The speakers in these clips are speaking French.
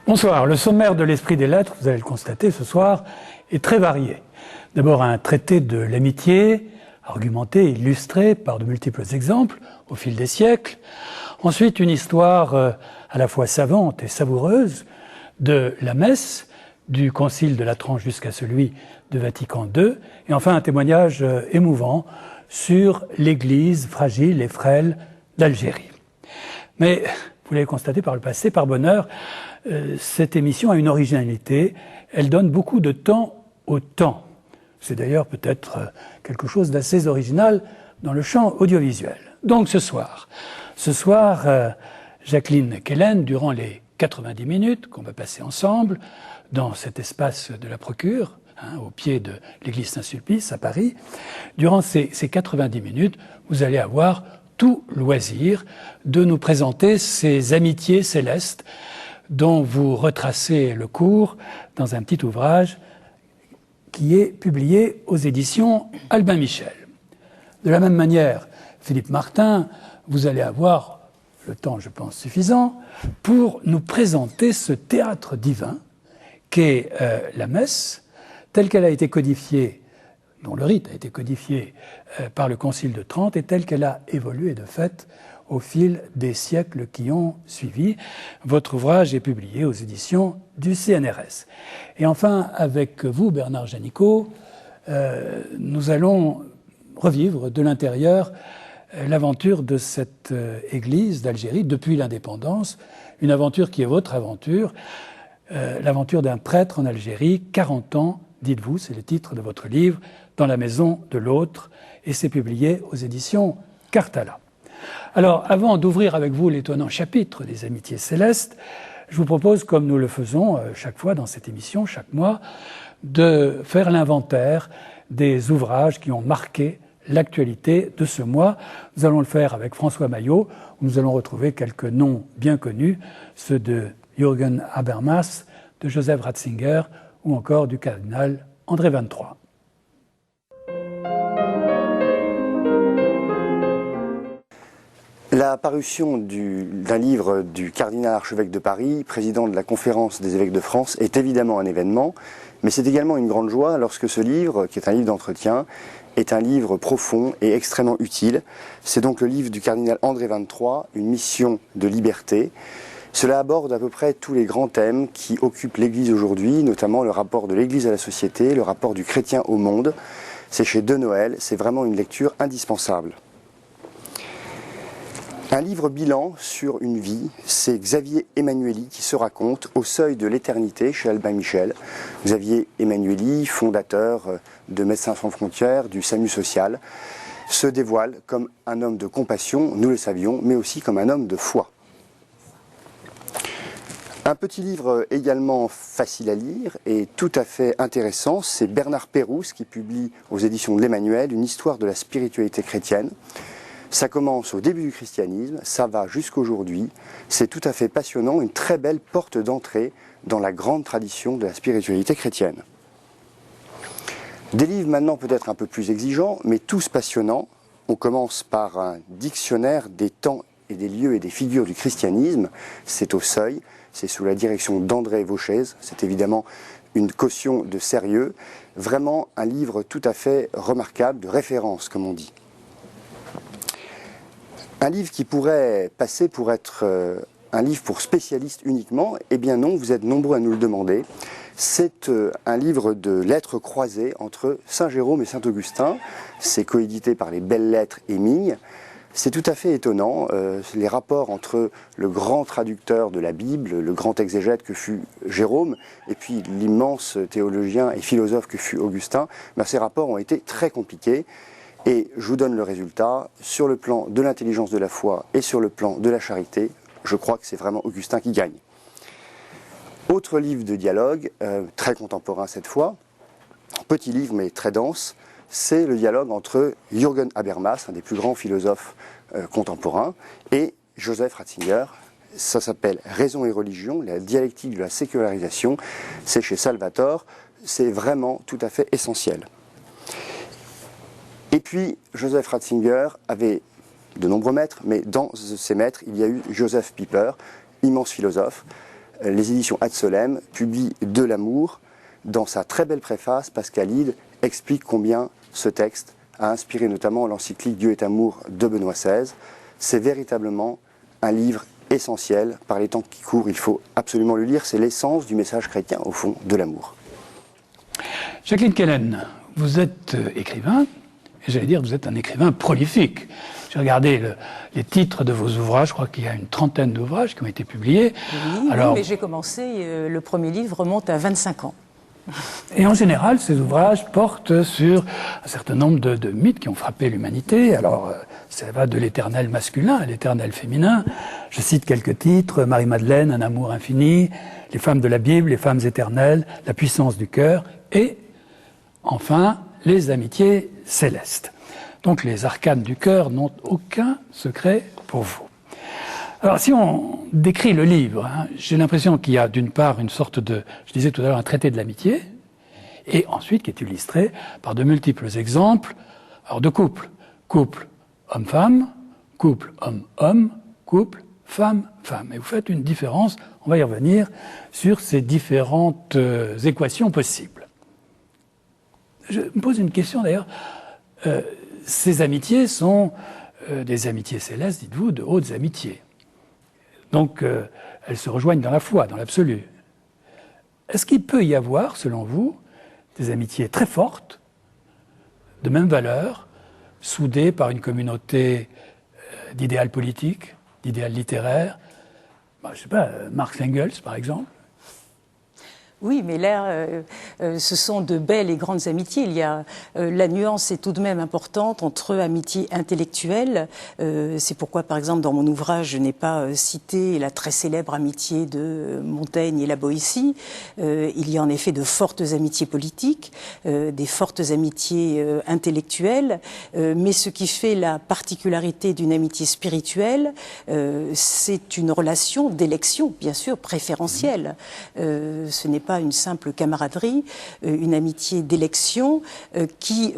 Bonsoir. Le sommaire de l'Esprit des Lettres, vous allez le constater ce soir, est très varié. D'abord un traité de l'amitié, argumenté, illustré par de multiples exemples au fil des siècles. Ensuite une histoire à la fois savante et savoureuse de la messe, du Concile de Latran jusqu'à celui de Vatican II. Et enfin un témoignage émouvant sur l'Église fragile et frêle d'Algérie. Mais vous l'avez constaté par le passé, par bonheur, cette émission a une originalité. Elle donne beaucoup de temps au temps. C'est d'ailleurs peut-être quelque chose d'assez original dans le champ audiovisuel. Donc ce soir, Jacqueline Kellen, durant les 90 minutes qu'on va passer ensemble dans cet espace de la Procure, au pied de l'église Saint-Sulpice à Paris, durant ces 90 minutes, vous allez avoir tout loisir de nous présenter ces amitiés célestes dont vous retracez le cours dans un petit ouvrage qui est publié aux éditions Albin Michel. De la même manière, Philippe Martin, vous allez avoir le temps, je pense, suffisant pour nous présenter ce théâtre divin qu'est la messe, telle qu'elle a été codifiée, dont le rite a été codifié par le Concile de Trente et telle qu'elle a évolué de fait au fil des siècles qui ont suivi. Votre ouvrage est publié aux éditions du CNRS. Et enfin, avec vous, Bernard Janicot, nous allons revivre de l'intérieur l'aventure de cette église d'Algérie depuis l'indépendance, une aventure qui est votre aventure, l'aventure d'un prêtre en Algérie, 40 ans, dites-vous, c'est le titre de votre livre, Dans la maison de l'autre, et c'est publié aux éditions Cartala. Alors, avant d'ouvrir avec vous l'étonnant chapitre des Amitiés célestes, je vous propose, comme nous le faisons chaque fois dans cette émission, chaque mois, de faire l'inventaire des ouvrages qui ont marqué l'actualité de ce mois. Nous allons le faire avec François Maillot, où nous allons retrouver quelques noms bien connus, ceux de Jürgen Habermas, de Joseph Ratzinger ou encore du cardinal André XXIII. La parution d'un livre du cardinal archevêque de Paris, président de la Conférence des évêques de France, est évidemment un événement, mais c'est également une grande joie lorsque ce livre, qui est un livre d'entretien, est un livre profond et extrêmement utile. C'est donc le livre du cardinal André XXIII, Une mission de liberté. Cela aborde à peu près tous les grands thèmes qui occupent l'Église aujourd'hui, notamment le rapport de l'Église à la société, le rapport du chrétien au monde. C'est chez De Noël, c'est vraiment une lecture indispensable. Un livre bilan sur une vie, c'est Xavier Emmanuelli qui se raconte Au seuil de l'éternité chez Albin Michel. Xavier Emmanuelli, fondateur de Médecins sans frontières, du SAMU social, se dévoile comme un homme de compassion, nous le savions, mais aussi comme un homme de foi. Un petit livre également facile à lire et tout à fait intéressant, c'est Bernard Pérouse qui publie aux éditions de l'Emmanuel une histoire de la spiritualité chrétienne. Ça commence au début du christianisme, ça va jusqu'aujourd'hui. C'est tout à fait passionnant, une très belle porte d'entrée dans la grande tradition de la spiritualité chrétienne. Des livres maintenant peut-être un peu plus exigeants, mais tous passionnants. On commence par un dictionnaire des temps et des lieux et des figures du christianisme. C'est au seuil, c'est sous la direction d'André Vauchez. C'est évidemment une caution de sérieux. Vraiment un livre tout à fait remarquable, de référence comme on dit. Un livre qui pourrait passer pour être un livre pour spécialistes uniquement, eh bien non, vous êtes nombreux à nous le demander. C'est un livre de lettres croisées entre Saint Jérôme et Saint Augustin. C'est coédité par les Belles Lettres et Migne. C'est tout à fait étonnant, les rapports entre le grand traducteur de la Bible, le grand exégète que fut Jérôme, et puis l'immense théologien et philosophe que fut Augustin, ben, ces rapports ont été très compliqués. Et je vous donne le résultat, sur le plan de l'intelligence de la foi et sur le plan de la charité, je crois que c'est vraiment Augustin qui gagne. Autre livre de dialogue, très contemporain cette fois, petit livre mais très dense, c'est le dialogue entre Jürgen Habermas, un des plus grands philosophes contemporains, et Joseph Ratzinger. Ça s'appelle Raison et religion, la dialectique de la sécularisation, c'est chez Salvatore, c'est vraiment tout à fait essentiel. Et puis, Joseph Ratzinger avait de nombreux maîtres, mais dans ces maîtres, il y a eu Joseph Pieper, immense philosophe, les éditions Ad Solem publient De l'amour. Dans sa très belle préface, Pascal Hide explique combien ce texte a inspiré notamment l'encyclique Dieu est amour de Benoît XVI. C'est véritablement un livre essentiel. Par les temps qui courent, il faut absolument le lire. C'est l'essence du message chrétien, au fond, de l'amour. Jacqueline Kellen, vous êtes écrivain, et j'allais dire que vous êtes un écrivain prolifique. J'ai regardé les titres de vos ouvrages, je crois qu'il y a une trentaine d'ouvrages qui ont été publiés. Oui, alors, oui, mais j'ai commencé, le premier livre remonte à 25 ans. Et en général, ces ouvrages portent sur un certain nombre de mythes qui ont frappé l'humanité. Alors, ça va de l'éternel masculin à l'éternel féminin. Je cite quelques titres: Marie-Madeleine, Un amour infini, Les femmes de la Bible, Les femmes éternelles, La puissance du cœur, et enfin, Les amitiés célestes. Donc, les arcanes du cœur n'ont aucun secret pour vous. Alors, si on décrit le livre, j'ai l'impression qu'il y a d'une part une sorte de, je disais tout à l'heure, un traité de l'amitié, et ensuite qui est illustré par de multiples exemples, alors de couples. Couple homme-femme, couple homme-homme, couple femme-femme. Et vous faites une différence, on va y revenir, sur ces différentes équations possibles. Je me pose une question d'ailleurs. Ces amitiés sont des amitiés célestes, dites-vous, de hautes amitiés. Donc, elles se rejoignent dans la foi, dans l'absolu. Est-ce qu'il peut y avoir, selon vous, des amitiés très fortes, de même valeur, soudées par une communauté d'idéal politique, d'idéal littéraire, je ne sais pas, Marx Engels, par exemple? Oui, mais là, ce sont de belles et grandes amitiés. Il y a la nuance est tout de même importante entre amitié intellectuelle. C'est pourquoi, par exemple, dans mon ouvrage, je n'ai pas cité la très célèbre amitié de Montaigne et la Boétie. Il y a en effet de fortes amitiés politiques, des fortes amitiés intellectuelles. Mais ce qui fait la particularité d'une amitié spirituelle, c'est une relation d'élection, bien sûr, préférentielle. Ce n'est pas une simple camaraderie, une amitié d'élection qui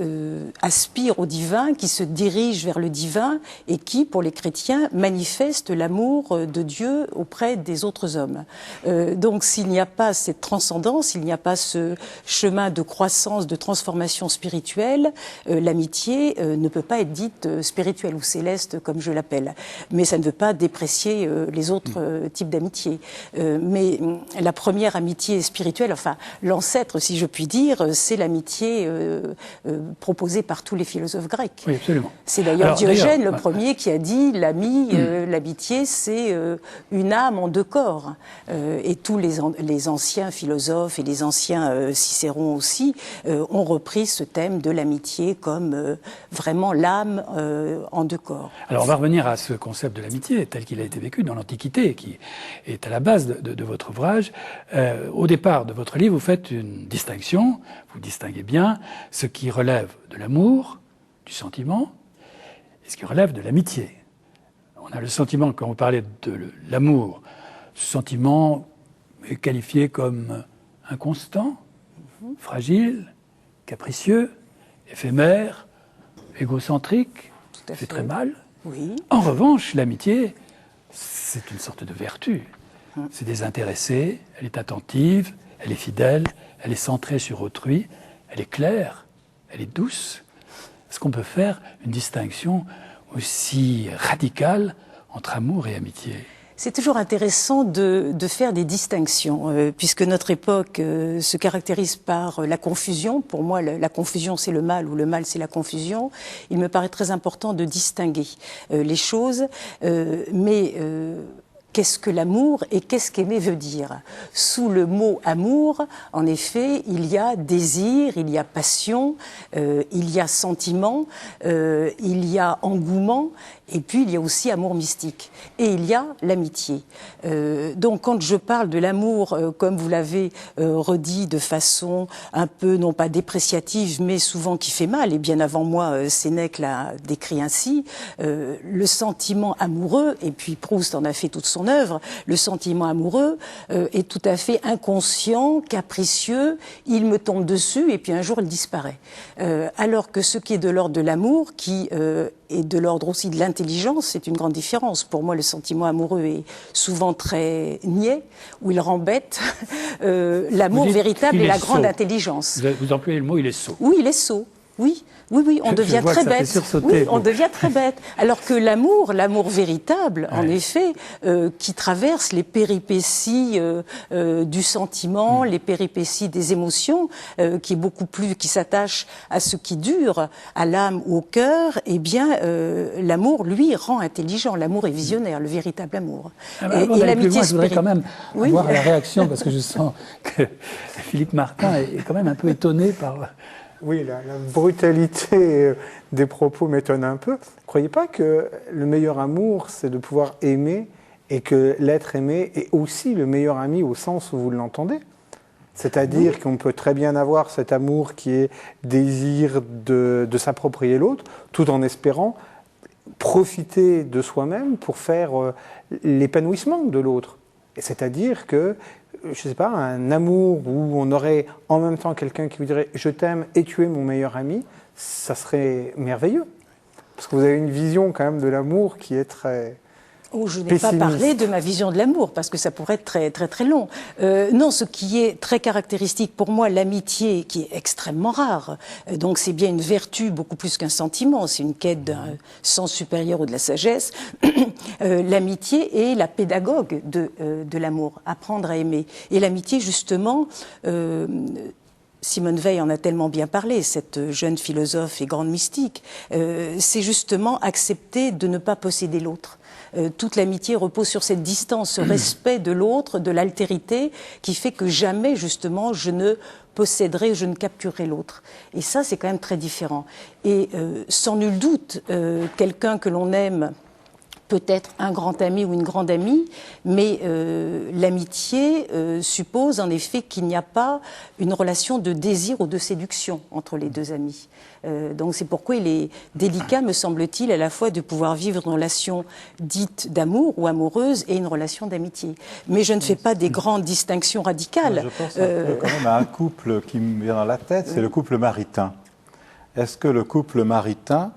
aspire au divin, qui se dirige vers le divin et qui, pour les chrétiens, manifeste l'amour de Dieu auprès des autres hommes. Donc s'il n'y a pas cette transcendance, s'il n'y a pas ce chemin de croissance, de transformation spirituelle, l'amitié ne peut pas être dite spirituelle ou céleste, comme je l'appelle. Mais ça ne veut pas déprécier les autres types d'amitié. Mais la première amitié spirituelle, enfin l'ancêtre, si je puis dire, c'est l'amitié proposée par tous les philosophes grecs. Oui, absolument. C'est d'ailleurs Diogène le premier qui a dit l'amitié, c'est une âme en deux corps. Et tous les anciens philosophes et les anciens Cicéron aussi ont repris ce thème de l'amitié comme vraiment l'âme en deux corps. Alors on va revenir à ce concept de l'amitié tel qu'il a été vécu dans l'Antiquité, qui est à la base de votre ouvrage. Au départ de votre livre, vous faites une distinction, vous distinguez bien ce qui relève de l'amour, du sentiment, et ce qui relève de l'amitié. On a le sentiment, quand vous parlez de l'amour, ce sentiment est qualifié comme inconstant, fragile, capricieux, éphémère, égocentrique, fait très mal. Oui. En revanche, l'amitié, c'est une sorte de vertu. C'est désintéressé, elle est attentive, elle est fidèle, elle est centrée sur autrui, elle est claire, elle est douce. Est-ce qu'on peut faire une distinction aussi radicale entre amour et amitié ? C'est toujours intéressant de faire des distinctions, puisque notre époque se caractérise par la confusion. Pour moi, la confusion, c'est le mal, ou le mal, c'est la confusion. Il me paraît très important de distinguer les choses, mais qu'est-ce que l'amour et qu'est-ce qu'aimer veut dire? Sous le mot amour, en effet, il y a désir, il y a passion, il y a sentiment, il y a engouement, et puis il y a aussi amour mystique. Et il y a l'amitié. Donc quand je parle de l'amour, comme vous l'avez redit de façon un peu, non pas dépréciative, mais souvent qui fait mal, et bien avant moi, Sénèque l'a décrit ainsi, le sentiment amoureux, et puis Proust en a fait toute son son œuvre, le sentiment amoureux est tout à fait inconscient, capricieux, il me tombe dessus et puis un jour il disparaît. Alors que ce qui est de l'ordre de l'amour, qui est de l'ordre aussi de l'intelligence, c'est une grande différence. Pour moi, le sentiment amoureux est souvent très niais, où il rembête. L'amour véritable est la grande intelligence. Vous employez le mot, il est sot. Oui, il est sot. Oui, on devient très bête. Oui, on devient très bête. Alors que l'amour véritable, en effet, qui traverse les péripéties du sentiment, les péripéties des émotions, qui est beaucoup plus, qui s'attache à ce qui dure, à l'âme ou au cœur, eh bien, l'amour, lui, rend intelligent. L'amour est visionnaire, le véritable amour. Et l'amitié, je voudrais quand même avoir la réaction, parce que je sens que Philippe Martin est quand même un peu étonné par... Oui, la brutalité des propos m'étonne un peu. Ne croyez pas que le meilleur amour, c'est de pouvoir aimer et que l'être aimé est aussi le meilleur ami au sens où vous l'entendez? C'est-à-dire qu'on peut très bien avoir cet amour qui est désir de s'approprier l'autre, tout en espérant profiter de soi-même pour faire l'épanouissement de l'autre. C'est-à-dire que je ne sais pas, un amour où on aurait en même temps quelqu'un qui vous dirait « je t'aime et tu es mon meilleur ami », ça serait merveilleux. Parce que vous avez une vision quand même de l'amour qui est très... Oh, je n'ai pas parlé de ma vision de l'amour, parce que ça pourrait être très, très, très long. Non, ce qui est très caractéristique pour moi, l'amitié, qui est extrêmement rare, donc c'est bien une vertu beaucoup plus qu'un sentiment, c'est une quête d'un sens supérieur ou de la sagesse. L'amitié est la pédagogue de l'amour, apprendre à aimer. Et l'amitié, justement... Simone Weil en a tellement bien parlé, cette jeune philosophe et grande mystique, c'est justement accepter de ne pas posséder l'autre. Toute l'amitié repose sur cette distance, ce respect de l'autre, de l'altérité, qui fait que jamais, justement, je ne posséderai, je ne capturerai l'autre. Et ça, c'est quand même très différent. Et sans nul doute, quelqu'un que l'on aime peut être un grand ami ou une grande amie, mais l'amitié suppose en effet qu'il n'y a pas une relation de désir ou de séduction entre les deux amis. Donc c'est pourquoi il est délicat, me semble-t-il, à la fois de pouvoir vivre une relation dite d'amour ou amoureuse et une relation d'amitié. Mais je ne fais pas des grandes distinctions radicales. Je pense un peu quand même à un couple qui me vient dans la tête, c'est le couple maritain. Est-ce que le couple maritain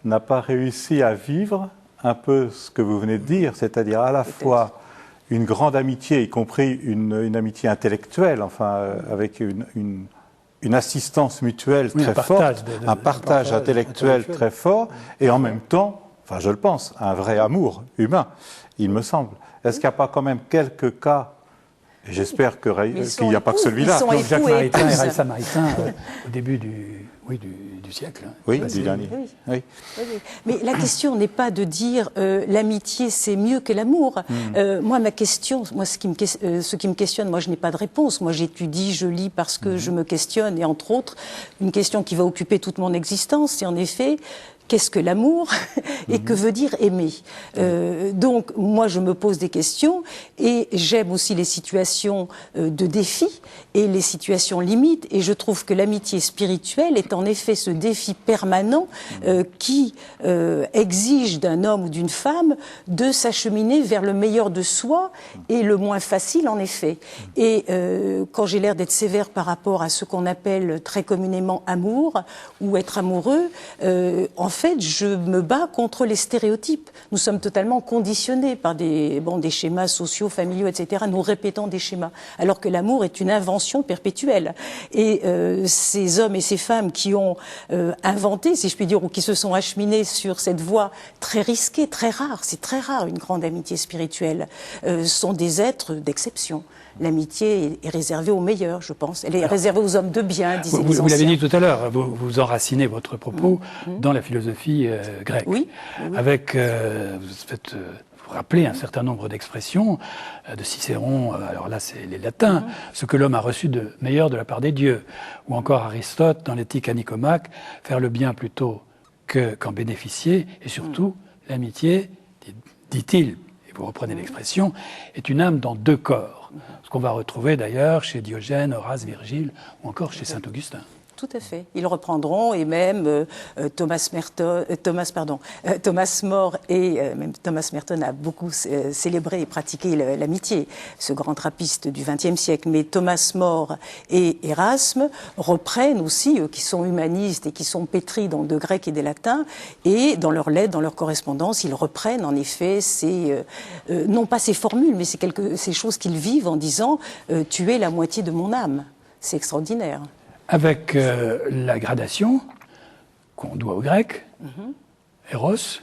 n'a pas réussi à vivre un peu ce que vous venez de dire, c'est-à-dire à la fois une grande amitié, y compris une amitié intellectuelle, enfin avec une assistance mutuelle très forte, un partage intellectuel très fort, et en même temps, enfin je le pense, un vrai amour humain, il me semble. Est-ce qu'il n'y a pas quand même quelques cas, et j'espère qu'il n'y a pas que celui-là, donc Jacques Maritain et Raissa Maritain au début du siècle. Oui, du dernier. Oui. Mais la question n'est pas de dire l'amitié c'est mieux que l'amour. Moi, ma question, ce qui me questionne, moi je n'ai pas de réponse. Moi j'étudie, je lis parce que je me questionne, et entre autres, une question qui va occuper toute mon existence, c'est en effet... Qu'est-ce que l'amour et que veut dire aimer? Donc, moi, je me pose des questions et j'aime aussi les situations de défi et les situations limites. Et je trouve que l'amitié spirituelle est en effet ce défi permanent qui exige d'un homme ou d'une femme de s'acheminer vers le meilleur de soi et le moins facile, en effet. Et quand j'ai l'air d'être sévère par rapport à ce qu'on appelle très communément amour ou être amoureux, en fait, je me bats contre les stéréotypes. Nous sommes totalement conditionnés par des schémas sociaux, familiaux, etc. Nous répétons des schémas, alors que l'amour est une invention perpétuelle. Et ces hommes et ces femmes qui ont inventé, si je puis dire, ou qui se sont acheminés sur cette voie très risquée, très rare, c'est très rare une grande amitié spirituelle, sont des êtres d'exception. L'amitié est réservée aux meilleurs, je pense. Elle est réservée aux hommes de bien, disaient les anciens. Vous l'avez dit tout à l'heure, vous enracinez votre propos dans la philosophie grecque. Oui. Avec, vous rappelez un certain nombre d'expressions de Cicéron, alors là c'est les latins, ce que l'homme a reçu de meilleur de la part des dieux. Ou encore Aristote, dans l'éthique à Nicomaque, faire le bien plutôt qu'en bénéficier, et surtout, l'amitié, dit-il, et vous reprenez l'expression, est une âme dans deux corps. Ce qu'on va retrouver d'ailleurs chez Diogène, Horace, Virgile ou encore chez Saint-Augustin. Tout à fait. Ils reprendront, et même Thomas More et même Thomas Merton a beaucoup célébré et pratiqué l'amitié, ce grand trappiste du XXe siècle. Mais Thomas More et Erasme reprennent aussi, eux qui sont humanistes et qui sont pétris donc de grec et des latins, et dans leurs lettres, dans leur correspondance, ils reprennent en effet non pas ces formules, mais ces choses qu'ils vivent en disant tu es la moitié de mon âme. C'est extraordinaire. Avec la gradation qu'on doit aux Grecs, Eros,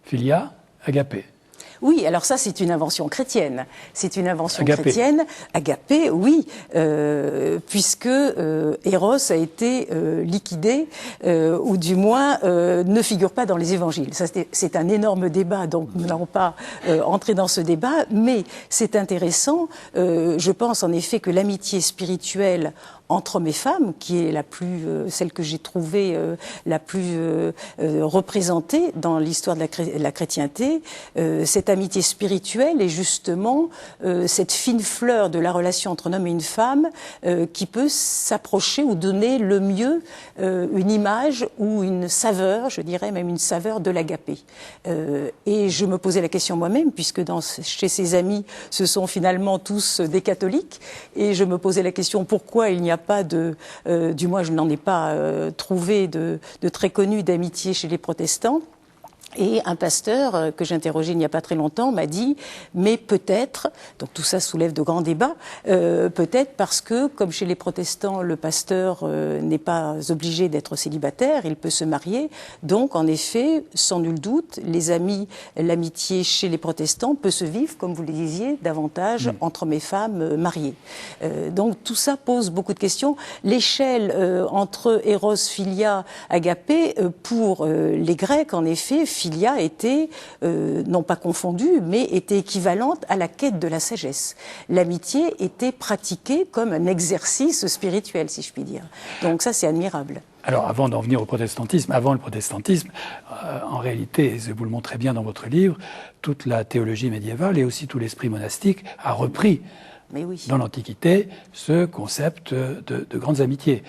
Philia, Agapé. Oui, alors ça, c'est une invention chrétienne. C'est une invention Agapé. chrétienne. Agapé, oui, puisque Eros a été liquidé, ou du moins ne figure pas dans les évangiles. Ça, c'est un énorme débat, donc nous n'allons pas entrer dans ce débat, mais c'est intéressant. Je pense en effet que l'amitié spirituelle entre hommes et femmes, qui est celle que j'ai trouvée la plus représentée dans l'histoire de la chrétienté, cette amitié spirituelle est justement cette fine fleur de la relation entre un homme et une femme qui peut s'approcher ou donner le mieux une image ou une saveur, je dirais même une saveur de l'agapé. Et je me posais la question moi-même, puisque chez ses amis, ce sont finalement tous des catholiques, et je me posais la question pourquoi il n'y a pas du moins je n'en ai pas trouvé de très connu d'amitié chez les protestants. Et un pasteur que j'interrogeais il n'y a pas très longtemps m'a dit « mais peut-être », donc tout ça soulève de grands débats, peut-être parce que, comme chez les protestants, le pasteur n'est pas obligé d'être célibataire, il peut se marier, donc en effet, sans nul doute, l'amitié chez les protestants peut se vivre, comme vous le disiez, davantage entre hommes et femmes mariés. Donc tout ça pose beaucoup de questions. L'échelle entre Eros, Philia, Agapé, pour les Grecs, en effet, Philia était, non pas confondue, mais était équivalente à la quête de la sagesse. L'amitié était pratiquée comme un exercice spirituel, si je puis dire. Donc ça, c'est admirable. Alors, avant d'en venir au protestantisme, avant le protestantisme, en réalité, et vous le montrez bien dans votre livre, toute la théologie médiévale et aussi tout l'esprit monastique a repris Mais oui. dans l'Antiquité ce concept de grandes amitiés.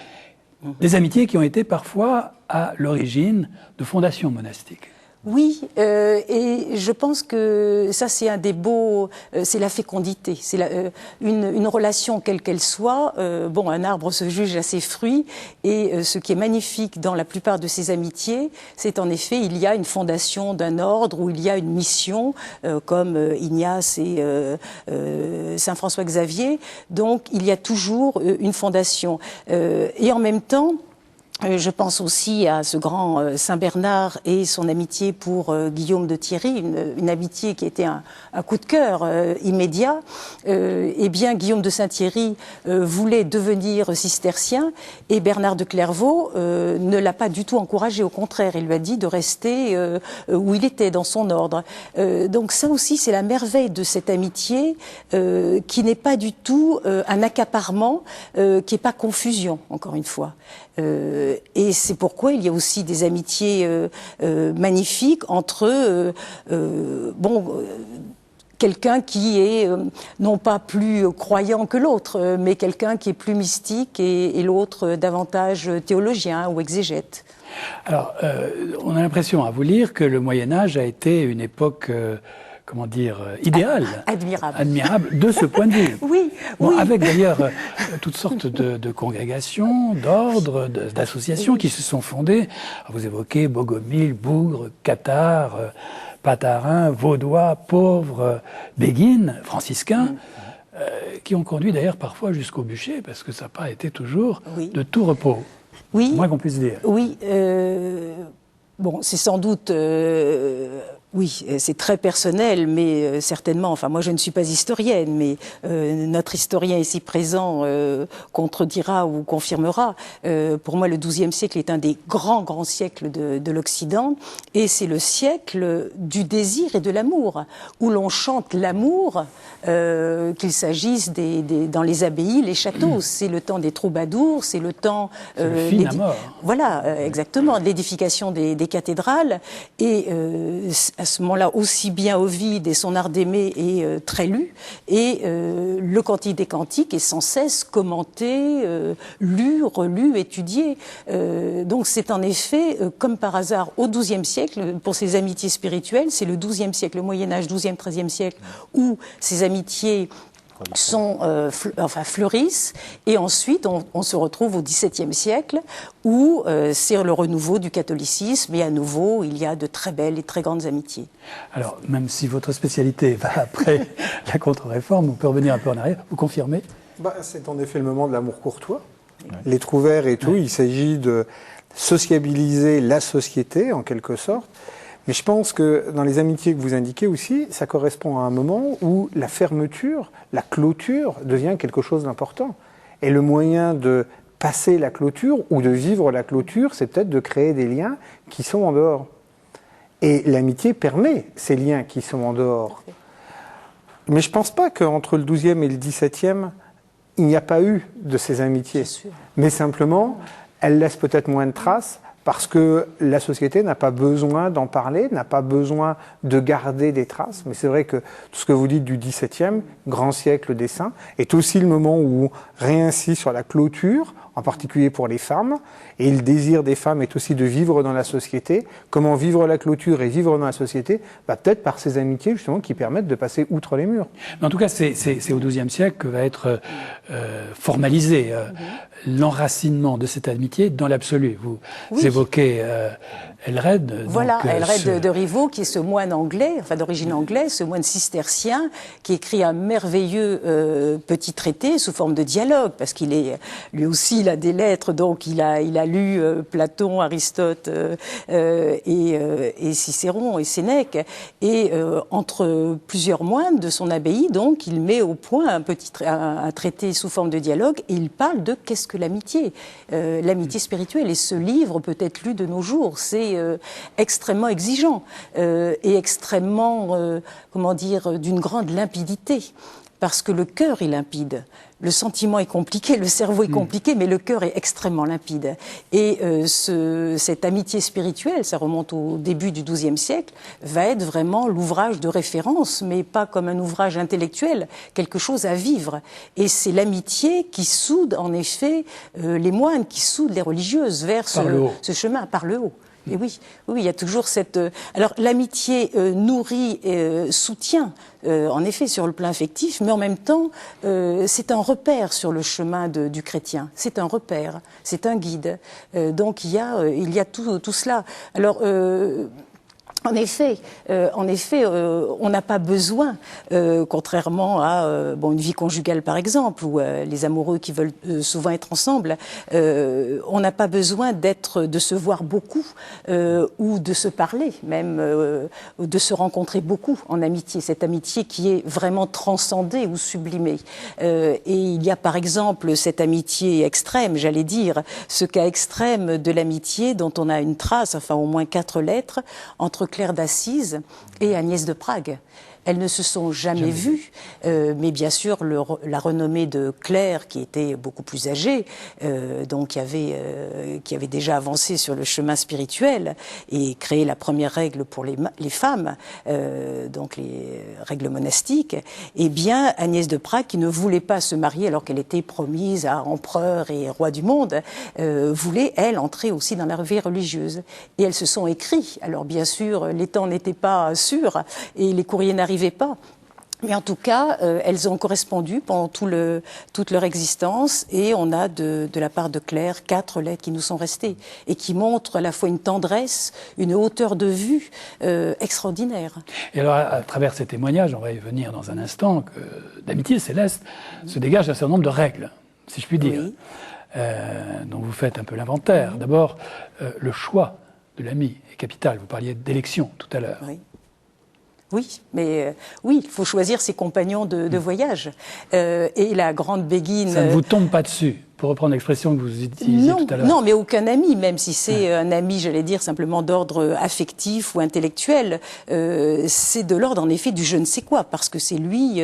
Des amitiés qui ont été parfois à l'origine de fondations monastiques. Oui, et je pense que ça c'est un des beaux, c'est la fécondité, c'est une relation quelle qu'elle soit. Bon, un arbre se juge à ses fruits, et ce qui est magnifique dans la plupart de ces amitiés, c'est en effet il y a une fondation d'un ordre où il y a une mission, comme Ignace et Saint François Xavier. Donc il y a toujours une fondation, et en même temps. Je pense aussi à ce grand Saint Bernard et son amitié pour Guillaume de Thierry, une amitié qui était un coup de cœur immédiat. Eh bien, Guillaume de Saint-Thierry voulait devenir cistercien, et Bernard de Clairvaux ne l'a pas du tout encouragé. Au contraire, il lui a dit de rester où il était, dans son ordre. Donc ça aussi, c'est la merveille de cette amitié qui n'est pas du tout un accaparement, qui n'est pas confusion, encore une fois. Et c'est pourquoi il y a aussi des amitiés magnifiques entre quelqu'un qui est non pas plus croyant que l'autre, mais quelqu'un qui est plus mystique et l'autre davantage théologien ou exégète. Alors, on a l'impression à vous lire que le Moyen-Âge a été une époque... idéal, admirable de ce point de vue. Oui, bon, oui. Avec d'ailleurs toutes sortes de congrégations, d'ordres, d'associations qui se sont fondées. Vous évoquez Bogomil, Bougre, Cathare, Patarin, Vaudois, Pauvre, Béguine, franciscains, qui ont conduit d'ailleurs parfois jusqu'au bûcher, parce que ça n'a pas été toujours de tout repos. Oui. Moins qu'on puisse dire. Oui. Bon, c'est sans doute... Oui, c'est très personnel, mais certainement, enfin moi je ne suis pas historienne, mais notre historien ici présent contredira ou confirmera. Pour moi, le XIIe siècle est un des grands siècles de l'Occident, et c'est le siècle du désir et de l'amour, où l'on chante l'amour, qu'il s'agisse dans les abbayes, les châteaux. C'est le temps des troubadours, c'est le temps... c'est le fin à mort. Voilà, exactement, de l'édification des cathédrales, et à ce moment-là aussi bien Ovide et son art d'aimer est très lu, et le Cantique des Cantiques est sans cesse commenté, lu, relu, étudié. Donc c'est en effet, comme par hasard, au XIIe siècle, pour ces amitiés spirituelles, c'est le XIIe siècle, le Moyen-Âge, XIIe, XIIIe siècle, où ces amitiés fleurissent, et ensuite on se retrouve au XVIIe siècle où c'est le renouveau du catholicisme, et à nouveau il y a de très belles et très grandes amitiés. Alors, même si votre spécialité va après la contre-réforme, on peut revenir un peu en arrière, vous confirmez? C'est en effet le moment de l'amour courtois, les trouvères et tout. Il s'agit de sociabiliser la société en quelque sorte. Mais je pense que dans les amitiés que vous indiquez aussi, ça correspond à un moment où la fermeture, la clôture devient quelque chose d'important. Et le moyen de passer la clôture ou de vivre la clôture, c'est peut-être de créer des liens qui sont en dehors. Et l'amitié permet ces liens qui sont en dehors. Mais je ne pense pas qu'entre le XIIe et le XVIIe, il n'y a pas eu de ces amitiés. Mais simplement, elles laissent peut-être moins de traces, parce que la société n'a pas besoin d'en parler, n'a pas besoin de garder des traces. Mais c'est vrai que tout ce que vous dites du XVIIe, grand siècle des saints, est aussi le moment où on réinsiste sur la clôture, en particulier pour les femmes. Et le désir des femmes est aussi de vivre dans la société. Comment vivre la clôture et vivre dans la société? Peut-être par ces amitiés, justement, qui permettent de passer outre les murs. Mais en tout cas, c'est au XIIe siècle que va être formalisé l'enracinement de cette amitié dans l'absolu. Vous évoquez Aelred. Voilà, Aelred de Rivaux, qui est ce moine anglais, enfin d'origine anglaise, ce moine cistercien, qui écrit un merveilleux petit traité sous forme de dialogue, parce qu'il est, lui aussi, il a des lettres, donc il a lu Platon, Aristote et Cicéron et Sénèque, et entre plusieurs moines de son abbaye, donc, il met au point un traité sous forme de dialogue, et il parle de qu'est-ce que l'amitié, l'amitié spirituelle. Et ce livre peut être lu de nos jours. C'est extrêmement exigeant et extrêmement, comment dire, d'une grande limpidité. Parce que le cœur est limpide, le sentiment est compliqué, le cerveau est compliqué, mais le cœur est extrêmement limpide. Et cette amitié spirituelle, ça remonte au début du XIIe siècle, va être vraiment l'ouvrage de référence, mais pas comme un ouvrage intellectuel, quelque chose à vivre. Et c'est l'amitié qui soude, en effet, les moines, qui soude les religieuses vers ce chemin, par le haut. Et oui, il y a toujours cette... Alors, l'amitié nourrit, soutient, en effet, sur le plan affectif, mais en même temps, c'est un repère sur le chemin du chrétien. C'est un repère, c'est un guide. Donc, il y a tout cela. Alors... En effet, on n'a pas besoin, contrairement à une vie conjugale par exemple, où les amoureux qui veulent souvent être ensemble, on n'a pas besoin de se voir beaucoup ou de se parler, même de se rencontrer beaucoup en amitié. Cette amitié qui est vraiment transcendée ou sublimée. Et il y a par exemple cette amitié extrême, j'allais dire, ce cas extrême de l'amitié dont on a une trace, enfin au moins 4 lettres, entre Claire d'Assise et Agnès de Prague. Elles ne se sont jamais vues, mais bien sûr la renommée de Claire, qui était beaucoup plus âgée, donc qui avait déjà avancé sur le chemin spirituel et créé la première règle pour les femmes, donc les règles monastiques, et bien Agnès de Prague, qui ne voulait pas se marier alors qu'elle était promise à empereur et roi du monde, voulait, elle, entrer aussi dans la vie religieuse. Et elles se sont écrites. Alors bien sûr, les temps n'étaient pas sûrs et les courriers n'arrivaient pas. Mais en tout cas, elles ont correspondu pendant toute leur existence, et on a de la part de Claire 4 lettres qui nous sont restées et qui montrent à la fois une tendresse, une hauteur de vue extraordinaire. Et alors, à travers ces témoignages, on va y venir dans un instant, d'amitié céleste se dégage un certain nombre de règles, si je puis dire. Oui. Donc vous faites un peu l'inventaire. D'abord, le choix de l'ami est capital. Vous parliez d'élection tout à l'heure. Oui. Oui, mais oui, il faut choisir ses compagnons de voyage. Et la grande Béguine... Ça ne vous tombe pas dessus, pour reprendre l'expression que vous utilisiez tout à l'heure. Non, mais aucun ami, même si c'est un ami, j'allais dire, simplement d'ordre affectif ou intellectuel, c'est de l'ordre, en effet, du je ne sais quoi, parce que c'est lui,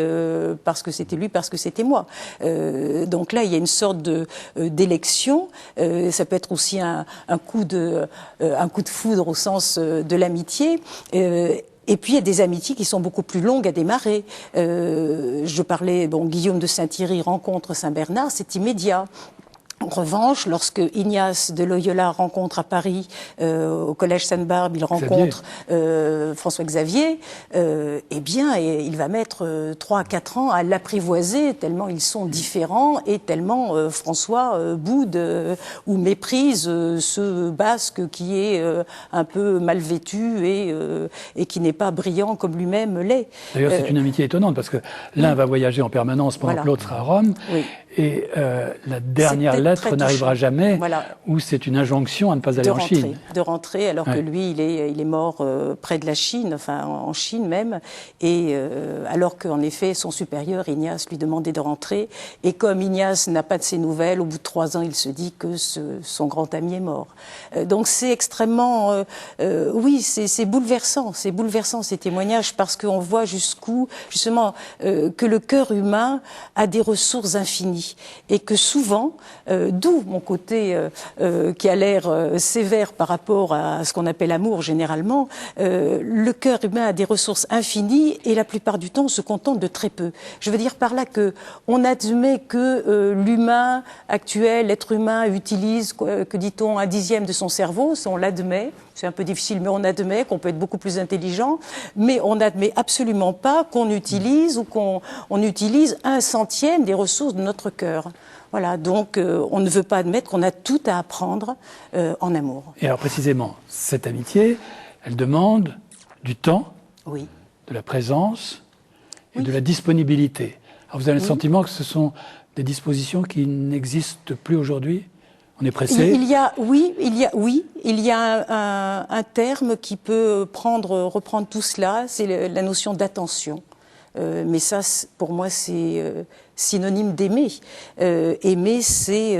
parce que c'était lui, parce que c'était moi. Donc là, il y a une sorte d'élection. Ça peut être aussi un coup de foudre au sens de l'amitié. Et puis il y a des amitiés qui sont beaucoup plus longues à démarrer. Je parlais, Guillaume de Saint-Thierry rencontre Saint-Bernard, c'est immédiat. En revanche, lorsque Ignace de Loyola rencontre à Paris, au collège Sainte-Barbe, il rencontre François Xavier, il va mettre 3 à 4 ans à l'apprivoiser, tellement ils sont différents et tellement François boude ou méprise ce Basque qui est un peu mal vêtu et qui n'est pas brillant comme lui-même l'est. D'ailleurs, c'est une amitié étonnante parce que l'un va voyager en permanence pendant que l'autre sera à Rome. Oui. Et la dernière lettre n'arrivera jamais, où c'est une injonction à ne pas aller en Chine. De rentrer, alors que lui, il est mort près de la Chine, enfin en Chine même, et alors qu'en effet, son supérieur, Ignace, lui demandait de rentrer. Et comme Ignace n'a pas de ses nouvelles, au bout de 3 ans, il se dit que son grand ami est mort. Donc c'est extrêmement... c'est bouleversant ces témoignages, parce qu'on voit jusqu'où, justement, que le cœur humain a des ressources infinies. Et que souvent, d'où mon côté qui a l'air sévère par rapport à ce qu'on appelle l'amour généralement, le cœur humain a des ressources infinies et la plupart du temps on se contente de très peu. Je veux dire par là que on admet que l'humain actuel, l'être humain utilise, que dit-on, 1/10 de son cerveau, ça on l'admet. C'est un peu difficile, mais on admet qu'on peut être beaucoup plus intelligent, mais on n'admet absolument pas qu'on utilise ou qu'on utilise 1/100 des ressources de notre cœur. Voilà, donc on ne veut pas admettre qu'on a tout à apprendre en amour. Et alors précisément, cette amitié, elle demande du temps, de la présence et de la disponibilité. Alors vous avez le sentiment que ce sont des dispositions qui n'existent plus aujourd'hui ? On est pressé. Il y a un terme qui peut reprendre tout cela, c'est la notion d'attention. Mais ça, pour moi, c'est synonyme d'aimer. Aimer, c'est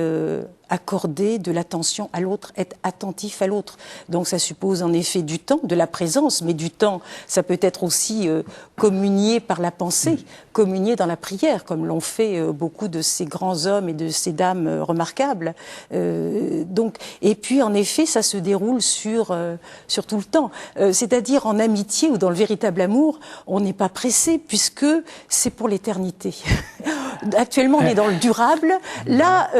accorder de l'attention à l'autre, être attentif à l'autre. Donc ça suppose en effet du temps, de la présence, mais du temps, ça peut être aussi communier par la pensée, communier dans la prière, comme l'ont fait beaucoup de ces grands hommes et de ces dames remarquables. Et puis en effet, ça se déroule sur tout le temps. C'est-à-dire en amitié ou dans le véritable amour, on n'est pas pressé puisque c'est pour l'éternité. Actuellement, on est dans le durable. Là,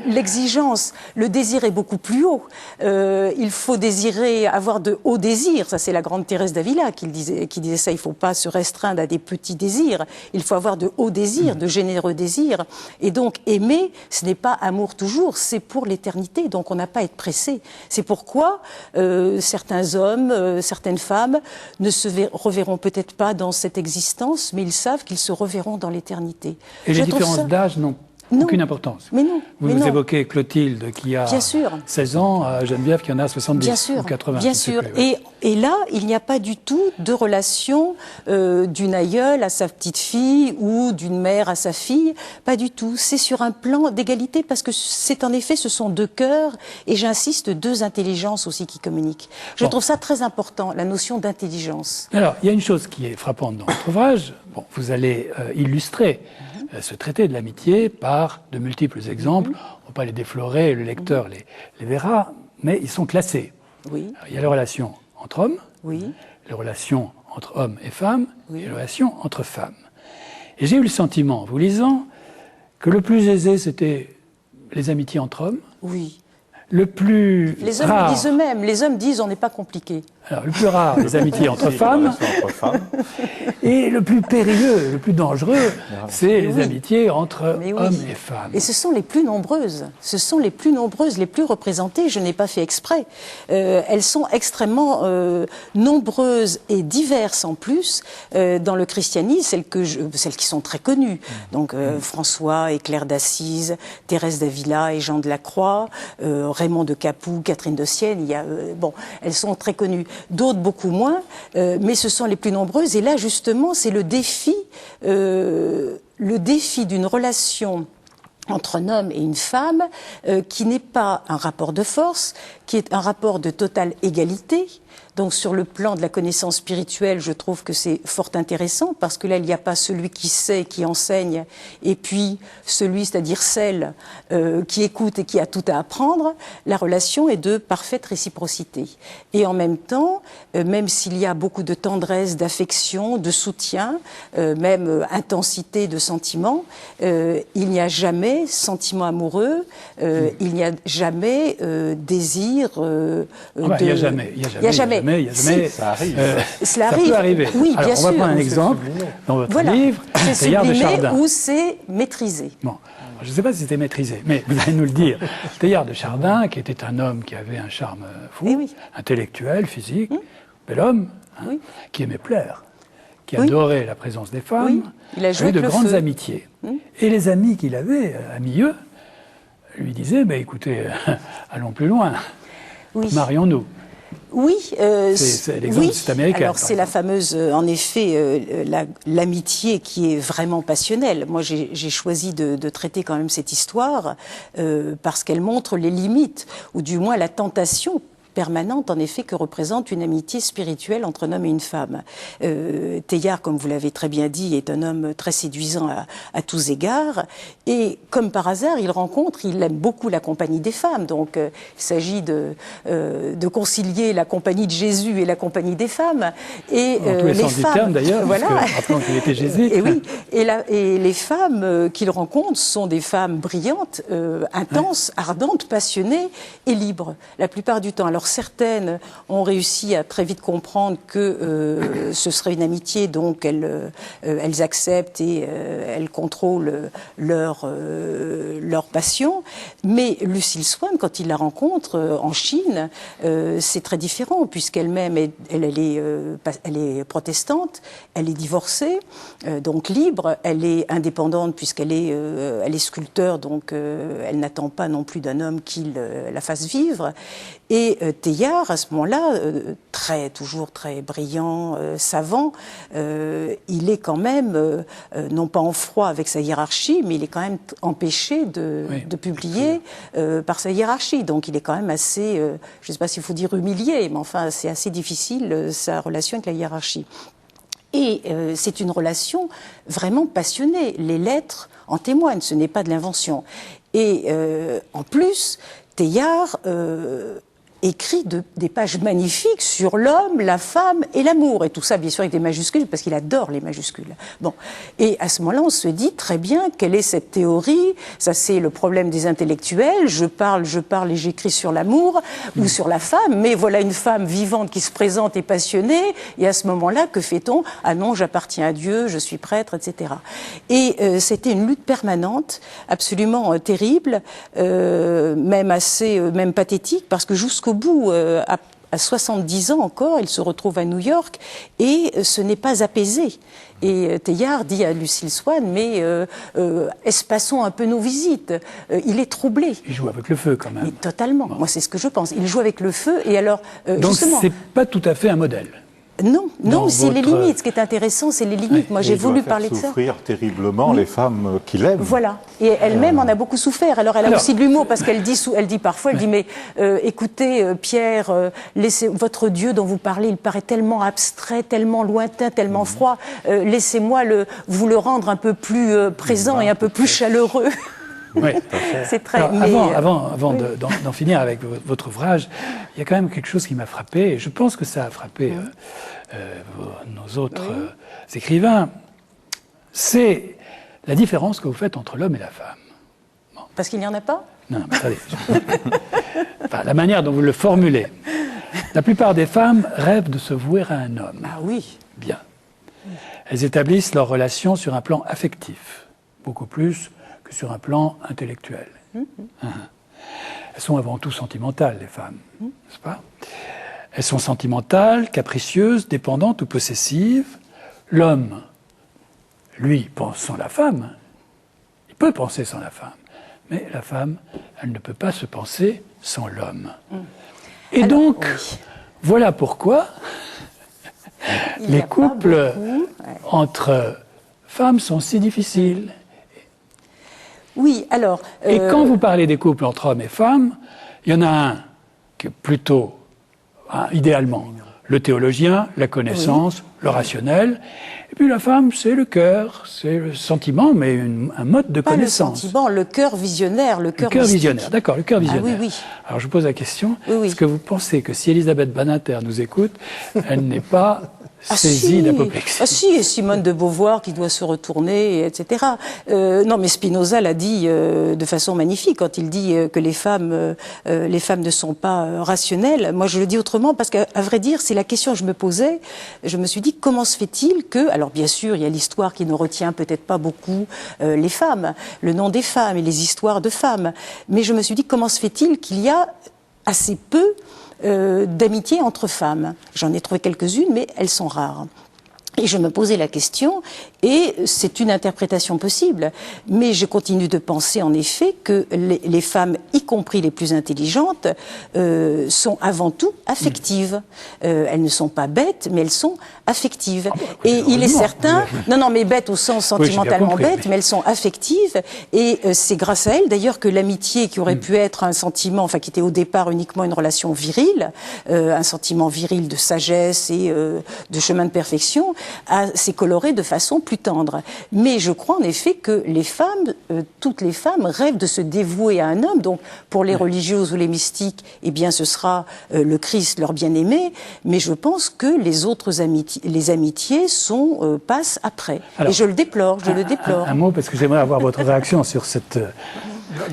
l'exigence, le désir est beaucoup plus haut. Il faut désirer, avoir de hauts désirs. Ça, c'est la grande Thérèse d'Avila qui disait ça. Il ne faut pas se restreindre à des petits désirs. Il faut avoir de hauts désirs, de généreux désirs. Et donc, aimer, ce n'est pas amour toujours, c'est pour l'éternité. Donc, on n'a pas à être pressé. C'est pourquoi certains hommes, certaines femmes ne se reverront peut-être pas dans cette existence, mais ils savent qu'ils se reverront dans l'éternité. Et les différences d'âge n'ont aucune importance. Mais non. Vous évoquez Clotilde qui a 16 ans, Geneviève qui en a 70 ou 80. Bien sûr. Et là, il n'y a pas du tout de relation d'une aïeule à sa petite fille ou d'une mère à sa fille. Pas du tout. C'est sur un plan d'égalité parce que c'est en effet, ce sont 2 cœurs et j'insiste, 2 intelligences aussi qui communiquent. Je trouve ça très important, la notion d'intelligence. Alors, il y a une chose qui est frappante dans votre ouvrage. Bon, vous allez illustrer ce traité de l'amitié par de multiples exemples. On ne va pas les déflorer, le lecteur les verra, mais ils sont classés. Alors, il y a les relations entre hommes, les relations entre hommes et femmes, et les relations entre femmes. Et j'ai eu le sentiment, en vous lisant, que le plus aisé, c'était les amitiés entre hommes. Le plus les hommes rare, le disent eux-mêmes. Les hommes disent on n'est pas compliqué. Alors, le plus rare, les amitiés entre femmes. Et le plus périlleux, le plus dangereux, c'est les amitiés entre hommes et femmes. Et ce sont les plus nombreuses. Ce sont les plus nombreuses, les plus représentées. Je n'ai pas fait exprès. Elles sont extrêmement nombreuses et diverses en plus dans le christianisme, celles qui sont très connues. Donc François et Claire d'Assise, Thérèse d'Avila et Jean de la Croix, Raymond de Capoue, Catherine de Sienne. Elles sont très connues. D'autres beaucoup moins, mais ce sont les plus nombreuses. Et là, justement, c'est le défi d'une relation entre un homme et une femme qui n'est pas un rapport de force, qui est un rapport de totale égalité, Donc sur le plan de la connaissance spirituelle, je trouve que c'est fort intéressant parce que là, il n'y a pas celui qui sait, qui enseigne, et puis celui, c'est-à-dire celle qui écoute et qui a tout à apprendre. La relation est de parfaite réciprocité. Et en même temps, même s'il y a beaucoup de tendresse, d'affection, de soutien, même intensité de sentiments, il n'y a jamais sentiment amoureux, il n'y a jamais désir il n'y a jamais. Ça arrive. Cela ça arrive. peut arriver. Oui, Alors, bien on va sûr. prendre un exemple dans votre Voilà. livre, C'est Teilhard de sublimé Chardin. ou c'est maîtrisé. Bon, je ne sais pas si c'était maîtrisé, mais vous allez nous le dire. Teilhard de Chardin, qui était un homme qui avait un charme fou, Eh oui. intellectuel, physique, bel homme, hein, Oui. qui aimait plaire, qui Oui. adorait la présence des femmes, Oui. Il a joué avait de avec le grandes feu. amitiés. Et les amis qu'il avait, amis-eux, lui disaient, écoutez, allons plus loin, Oui. marions-nous. Oui, C'est l'exemple, c'est américain, Alors par c'est la exemple. fameuse, en effet, l'amitié qui est vraiment passionnelle. Moi, j'ai choisi de traiter quand même cette histoire parce qu'elle montre les limites, ou du moins la tentation permanente, en effet, que représente une amitié spirituelle entre un homme et une femme. Teilhard, comme vous l'avez très bien dit, est un homme très séduisant à tous égards. Et comme par hasard, il aime beaucoup la compagnie des femmes. Donc, il s'agit de concilier la compagnie de Jésus et la compagnie des femmes. Et Dans tous les sens du terme, d'ailleurs, voilà. parce que, rappelons qu'il était jésuite. Et oui, et les femmes qu'il rencontre sont des femmes brillantes, intenses, ardentes, passionnées et libres, la plupart du temps. Alors certaines ont réussi à très vite comprendre que ce serait une amitié, donc elles acceptent et elles contrôlent leur passion. Mais Lucille Swann, quand il la rencontre en Chine, c'est très différent, puisqu'elle-même, elle est protestante, elle est divorcée, donc libre, elle est indépendante puisqu'elle est sculpteur, donc elle n'attend pas non plus d'un homme qu'il la fasse vivre. Et Teilhard, à ce moment-là, toujours très brillant, savant, il est quand même, non pas en froid avec sa hiérarchie, mais il est quand même empêché de publier par sa hiérarchie. Donc il est quand même assez, je ne sais pas s'il faut dire humilié, mais enfin c'est assez difficile sa relation avec la hiérarchie. Et c'est une relation vraiment passionnée. Les lettres en témoignent, ce n'est pas de l'invention. Et en plus, Teilhard écrit des pages magnifiques sur l'homme, la femme et l'amour. Et tout ça, bien sûr, avec des majuscules, parce qu'il adore les majuscules. Bon. Et à ce moment-là, on se dit très bien quelle est cette théorie. Ça, c'est le problème des intellectuels. Je parle et j'écris sur l'amour ou sur la femme. Mais voilà une femme vivante qui se présente et passionnée. Et à ce moment-là, que fait-on? Ah non, j'appartiens à Dieu, je suis prêtre, etc. Et c'était une lutte permanente, absolument terrible, même pathétique, parce que jusqu'au bout, à 70 ans encore, il se retrouve à New York et ce n'est pas apaisé. Et Teilhard dit à Lucille Swann, mais espacons un peu nos visites. Il est troublé. Il joue avec le feu quand même. Mais totalement. Bon. Moi, c'est ce que je pense. Il joue avec le feu et alors, donc justement... c'est pas tout à fait un modèle. Non, c'est les limites. Ce qui est intéressant, c'est les limites. Moi, j'ai voulu parler de ça. Souffrir terriblement les femmes qu'il aime. Voilà. Et elle-même en a beaucoup souffert. Alors, elle a aussi de l'humour parce qu'elle dit parfois, elle dit, mais écoutez, Pierre, laissez votre Dieu dont vous parlez, il paraît tellement abstrait, tellement lointain, tellement froid. Laissez-moi vous le rendre un peu plus présent et un peu plus chaleureux. Oui. C'est très. Alors, avant d'en finir avec votre ouvrage, il y a quand même quelque chose qui m'a frappé, et je pense que ça a frappé nos autres écrivains. C'est la différence que vous faites entre l'homme et la femme. Bon. Parce qu'il n'y en a pas? Non, mais attendez. Enfin, la manière dont vous le formulez. La plupart des femmes rêvent de se vouer à un homme. Ah oui. Bien. Elles établissent leur relation sur un plan affectif, beaucoup plus que sur un plan intellectuel. Elles sont avant tout sentimentales, les femmes, n'est-ce pas? Elles sont sentimentales, capricieuses, dépendantes ou possessives. L'homme, lui, pense sans la femme. Il peut penser sans la femme. Mais la femme, elle ne peut pas se penser sans l'homme. Et alors, donc, voilà pourquoi les couples entre femmes sont si difficiles. Oui, alors... Et quand vous parlez des couples entre hommes et femmes, il y en a un qui est plutôt, idéalement, le théologien, la connaissance, le rationnel. Et puis la femme, c'est le cœur, c'est le sentiment, mais un mode de connaissance. Pas le sentiment, le cœur visionnaire, le cœur mystique. Visionnaire, d'accord, le cœur visionnaire. Oui. Alors je vous pose la question, Oui. est-ce que vous pensez que si Elisabeth Badinter nous écoute, elle n'est pas saisie d'apoplexie? Ah si, et Simone de Beauvoir qui doit se retourner, etc. Non, mais Spinoza l'a dit de façon magnifique quand il dit que les femmes ne sont pas rationnelles. Moi, je le dis autrement parce qu'à vrai dire, c'est la question que je me posais. Je me suis dit, comment se fait-il que... Alors, bien sûr, il y a l'histoire qui ne retient peut-être pas beaucoup les femmes, le nom des femmes et les histoires de femmes. Mais je me suis dit, comment se fait-il qu'il y a assez peu d'amitié entre femmes? J'en ai trouvé quelques-unes, mais elles sont rares. Et je me posais la question, et c'est une interprétation possible, mais je continue de penser en effet que les femmes, y compris les plus intelligentes, sont avant tout affectives. Elles ne sont pas bêtes, mais elles sont affectives. Et il est certain, non, mais bêtes au sens sentimentalement bêtes, mais elles sont affectives, et c'est grâce à elles d'ailleurs que l'amitié, qui aurait pu être un sentiment, enfin qui était au départ uniquement une relation virile, un sentiment viril de sagesse et de chemin de perfection, s'est coloré de façon plus tendre. Mais je crois en effet que les femmes, toutes les femmes, rêvent de se dévouer à un homme. Donc, pour les religieuses ou les mystiques, eh bien, ce sera le Christ, leur bien-aimé. Mais je pense que les autres amitiés passent après. Alors, et je le déplore, Un mot, parce que j'aimerais avoir votre réaction sur cette...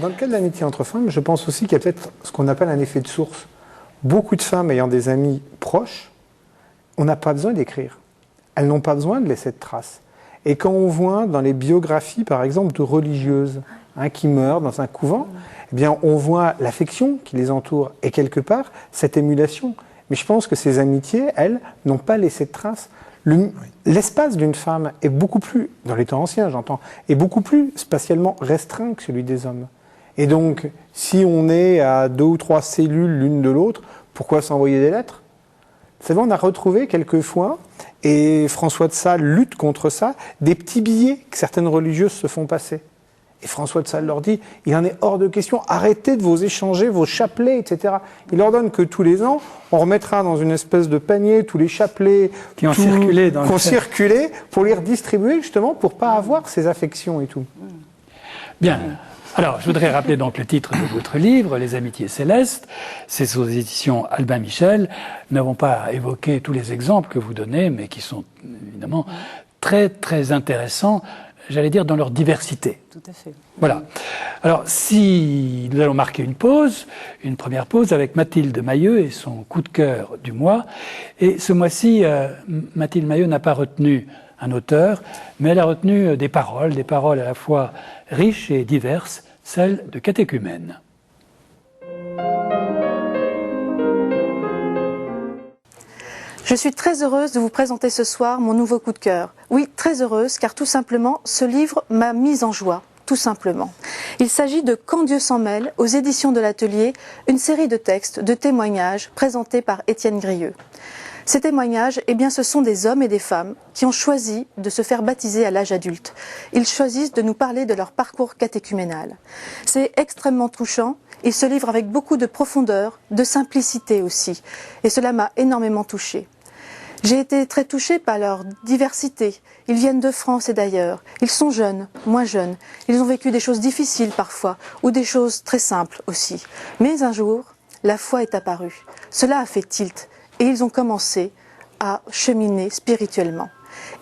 Dans le cas de l'amitié entre femmes, je pense aussi qu'il y a peut-être ce qu'on appelle un effet de source. Beaucoup de femmes ayant des amis proches, on n'a pas besoin d'écrire. Elles n'ont pas besoin de laisser de traces. Et quand on voit dans les biographies, par exemple, de religieuses qui meurent dans un couvent, eh bien, on voit l'affection qui les entoure et quelque part cette émulation. Mais je pense que ces amitiés, elles, n'ont pas laissé de traces. L'espace d'une femme est beaucoup plus, dans les temps anciens j'entends, est beaucoup plus spatialement restreint que celui des hommes. Et donc, si on est à 2 ou 3 cellules l'une de l'autre, pourquoi s'envoyer des lettres ? Vous savez, on a retrouvé quelquefois, et François de Sales lutte contre ça, des petits billets que certaines religieuses se font passer. Et François de Sales leur dit, il en est hors de question, arrêtez de vous échanger vos chapelets, etc. Il ordonne que tous les ans, on remettra dans une espèce de panier tous les chapelets qui ont circulé, pour les redistribuer justement, pour pas avoir ces affections et tout. Bien. Alors, je voudrais rappeler donc le titre de votre livre, Les Amitiés Célestes. C'est aux éditions Albin Michel. Nous n'avons pas évoqué tous les exemples que vous donnez, mais qui sont évidemment très, très intéressants, j'allais dire, dans leur diversité. Tout à fait. Voilà. Alors, si nous allons marquer une première pause avec Mathilde Mayeux et son coup de cœur du mois. Et ce mois-ci, Mathilde Mayeux n'a pas retenu un auteur, mais elle a retenu des paroles à la fois riches et diverses, celles de catéchumènes. Je suis très heureuse de vous présenter ce soir mon nouveau coup de cœur. Oui, très heureuse, car tout simplement, ce livre m'a mise en joie. Tout simplement. Il s'agit de Quand Dieu s'en mêle, aux éditions de l'Atelier, une série de textes, de témoignages présentés par Étienne Grieux. Ces témoignages, eh bien, ce sont des hommes et des femmes qui ont choisi de se faire baptiser à l'âge adulte. Ils choisissent de nous parler de leur parcours catéchuménal. C'est extrêmement touchant. Ils se livrent avec beaucoup de profondeur, de simplicité aussi. Et cela m'a énormément touchée. J'ai été très touchée par leur diversité. Ils viennent de France et d'ailleurs. Ils sont jeunes, moins jeunes. Ils ont vécu des choses difficiles parfois, ou des choses très simples aussi. Mais un jour, la foi est apparue. Cela a fait tilt. Et ils ont commencé à cheminer spirituellement.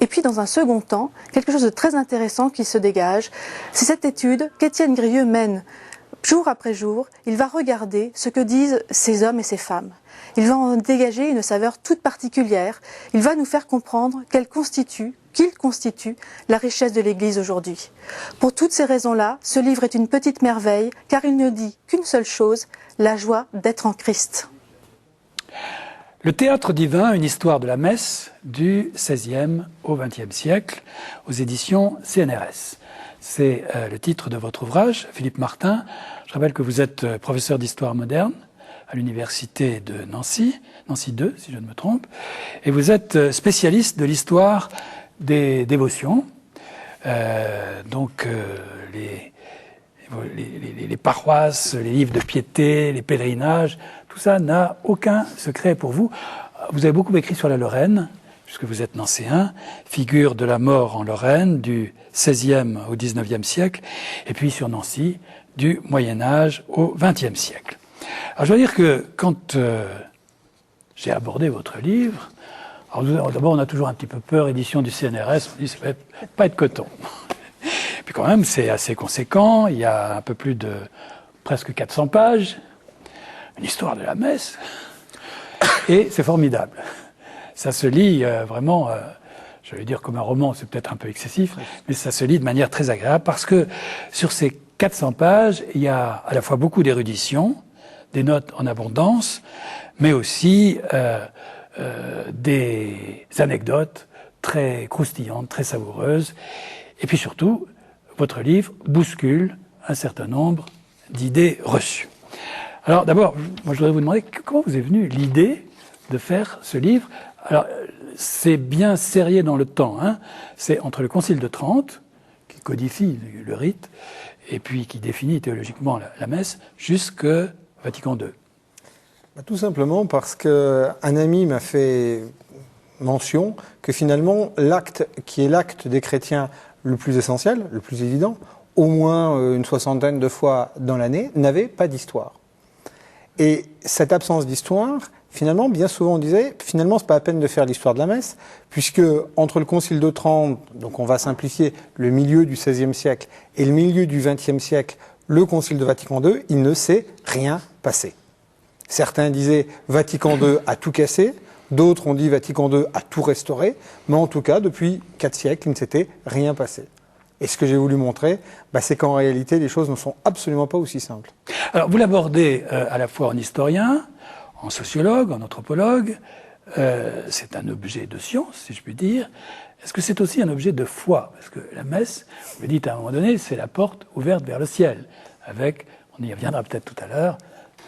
Et puis, dans un second temps, quelque chose de très intéressant qui se dégage, c'est cette étude qu'Étienne Grieux mène. Jour après jour, il va regarder ce que disent ces hommes et ces femmes. Il va en dégager une saveur toute particulière. Il va nous faire comprendre qu'il constitue la richesse de l'Église aujourd'hui. Pour toutes ces raisons-là, ce livre est une petite merveille, car il ne dit qu'une seule chose, la joie d'être en Christ. Le théâtre divin, une histoire de la messe du XVIe au XXe siècle, aux éditions CNRS. C'est le titre de votre ouvrage, Philippe Martin. Je rappelle que vous êtes professeur d'histoire moderne à l'université de Nancy, Nancy 2 si je ne me trompe, et vous êtes spécialiste de l'histoire des dévotions, les paroisses, les livres de piété, les pèlerinages, tout ça n'a aucun secret pour vous. vous avez beaucoup écrit sur la Lorraine, puisque vous êtes nancéen, figure de la mort en Lorraine du XVIe au XIXe siècle, et puis sur Nancy, du Moyen-Âge au XXe siècle. Alors je dois dire que quand j'ai abordé votre livre, alors d'abord on a toujours un petit peu peur, édition du CNRS, on dit ça va pas être coton. Puis quand même c'est assez conséquent, il y a un peu plus de presque 400 pages, une histoire de la messe, et c'est formidable. Ça se lit vraiment, je vais dire comme un roman, c'est peut-être un peu excessif, mais ça se lit de manière très agréable parce que sur ces 400 pages, il y a à la fois beaucoup d'érudition, des notes en abondance, mais aussi des anecdotes très croustillantes, très savoureuses. Et puis surtout, votre livre bouscule un certain nombre d'idées reçues. Alors d'abord, moi je voudrais vous demander comment vous est venue l'idée de faire ce livre. Alors c'est bien serré dans le temps, hein. C'est entre le Concile de Trente, qui codifie le rite, et puis qui définit théologiquement la messe, jusqu'au Vatican II. Tout simplement parce qu'un ami m'a fait mention que finalement l'acte qui est l'acte des chrétiens le plus essentiel, le plus évident, au moins une soixantaine de fois dans l'année, n'avait pas d'histoire. Et cette absence d'histoire, finalement, bien souvent on disait, finalement c'est pas la peine de faire l'histoire de la messe, puisque entre le Concile de Trente, donc on va simplifier, le milieu du XVIe siècle et le milieu du XXe siècle, le Concile de Vatican II, il ne s'est rien passé. Certains disaient Vatican II a tout cassé, d'autres ont dit Vatican II a tout restauré, mais en tout cas, depuis 4 siècles, il ne s'était rien passé. Et ce que j'ai voulu montrer, c'est qu'en réalité, les choses ne sont absolument pas aussi simples. Alors, vous l'abordez à la fois en historien, en sociologue, en anthropologue. C'est un objet de science, si je puis dire. Est-ce que c'est aussi un objet de foi? Parce que la messe, vous le dites à un moment donné, c'est la porte ouverte vers le ciel, avec, on y reviendra peut-être tout à l'heure,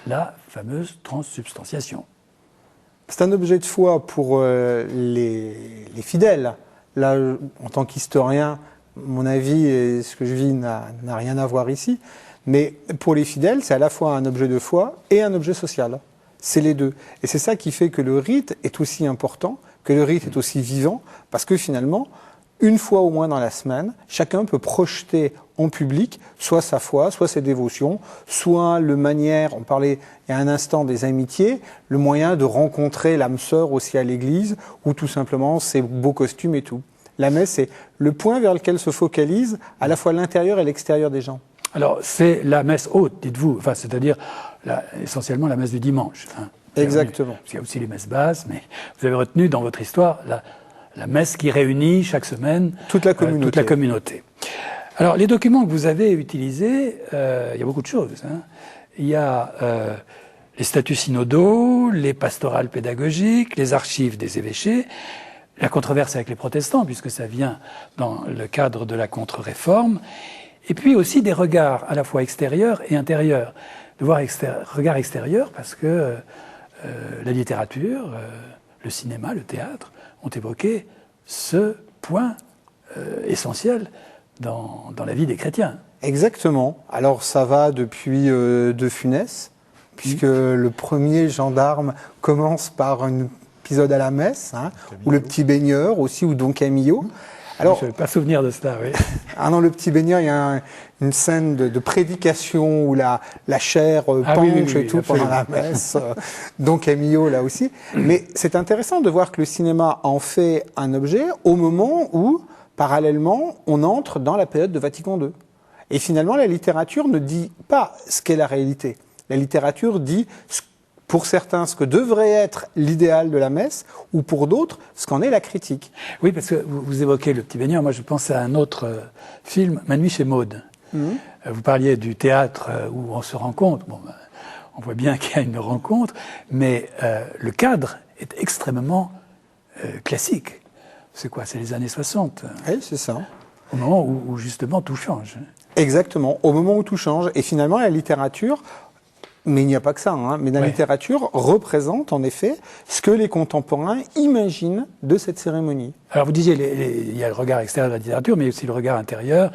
la fameuse transsubstantiation. C'est un objet de foi pour les fidèles. Là, en tant qu'historien, mon avis et ce que je vis n'a rien à voir ici. Mais pour les fidèles, c'est à la fois un objet de foi et un objet social. C'est les deux. Et c'est ça qui fait que le rite est aussi important, que le rite est aussi vivant, parce que finalement, une fois au moins dans la semaine, chacun peut projeter en public soit sa foi, soit ses dévotions, soit le manière, on parlait il y a un instant des amitiés, le moyen de rencontrer l'âme sœur aussi à l'église, ou tout simplement ses beaux costumes et tout. La messe, c'est le point vers lequel se focalise à la fois l'intérieur et l'extérieur des gens. Alors, c'est la messe haute, dites-vous, enfin, c'est-à-dire essentiellement la messe du dimanche. Hein. Exactement. Parce qu'il y a aussi les messes basses, mais vous avez retenu dans votre histoire la messe qui réunit chaque semaine toute la communauté. Alors, les documents que vous avez utilisés, il y a beaucoup de choses. Hein. Il y a les statuts synodaux, les pastorales pédagogiques, les archives des évêchés, la controverse avec les protestants, puisque ça vient dans le cadre de la contre-réforme, et puis aussi des regards à la fois extérieurs et intérieurs. De voir regard extérieur parce que la littérature, le cinéma, le théâtre ont évoqué ce point essentiel dans la vie des chrétiens. Exactement. Alors ça va depuis De Funès, puisque le premier gendarme commence par un épisode à la messe, hein, ou le petit baigneur aussi, ou Don Camillo. Alors, je n'ai pas souvenir de cela, oui. Ah non, le petit baigneur, il y a une scène de prédication où la chair penche et tout pendant la messe. Don Camillo, là aussi. Mais c'est intéressant de voir que le cinéma en fait un objet au moment où, parallèlement, on entre dans la période de Vatican II. Et finalement, la littérature ne dit pas ce qu'est la réalité. La littérature dit, pour certains, ce que devrait être l'idéal de la messe, ou pour d'autres, ce qu'en est la critique. Oui, parce que vous évoquez le petit baigneur. Moi, je pense à un autre film, Ma nuit chez Maud. Vous parliez du théâtre où on se rencontre. Bon, on voit bien qu'il y a une rencontre, mais le cadre est extrêmement classique. C'est quoi? C'est les années 60. Oui, c'est ça. Au moment où justement tout change. Exactement, au moment où tout change. Et finalement, la littérature, mais il n'y a pas que ça, hein, mais la littérature représente en effet ce que les contemporains imaginent de cette cérémonie. Alors vous disiez, il y a le regard extérieur de la littérature, mais aussi le regard intérieur,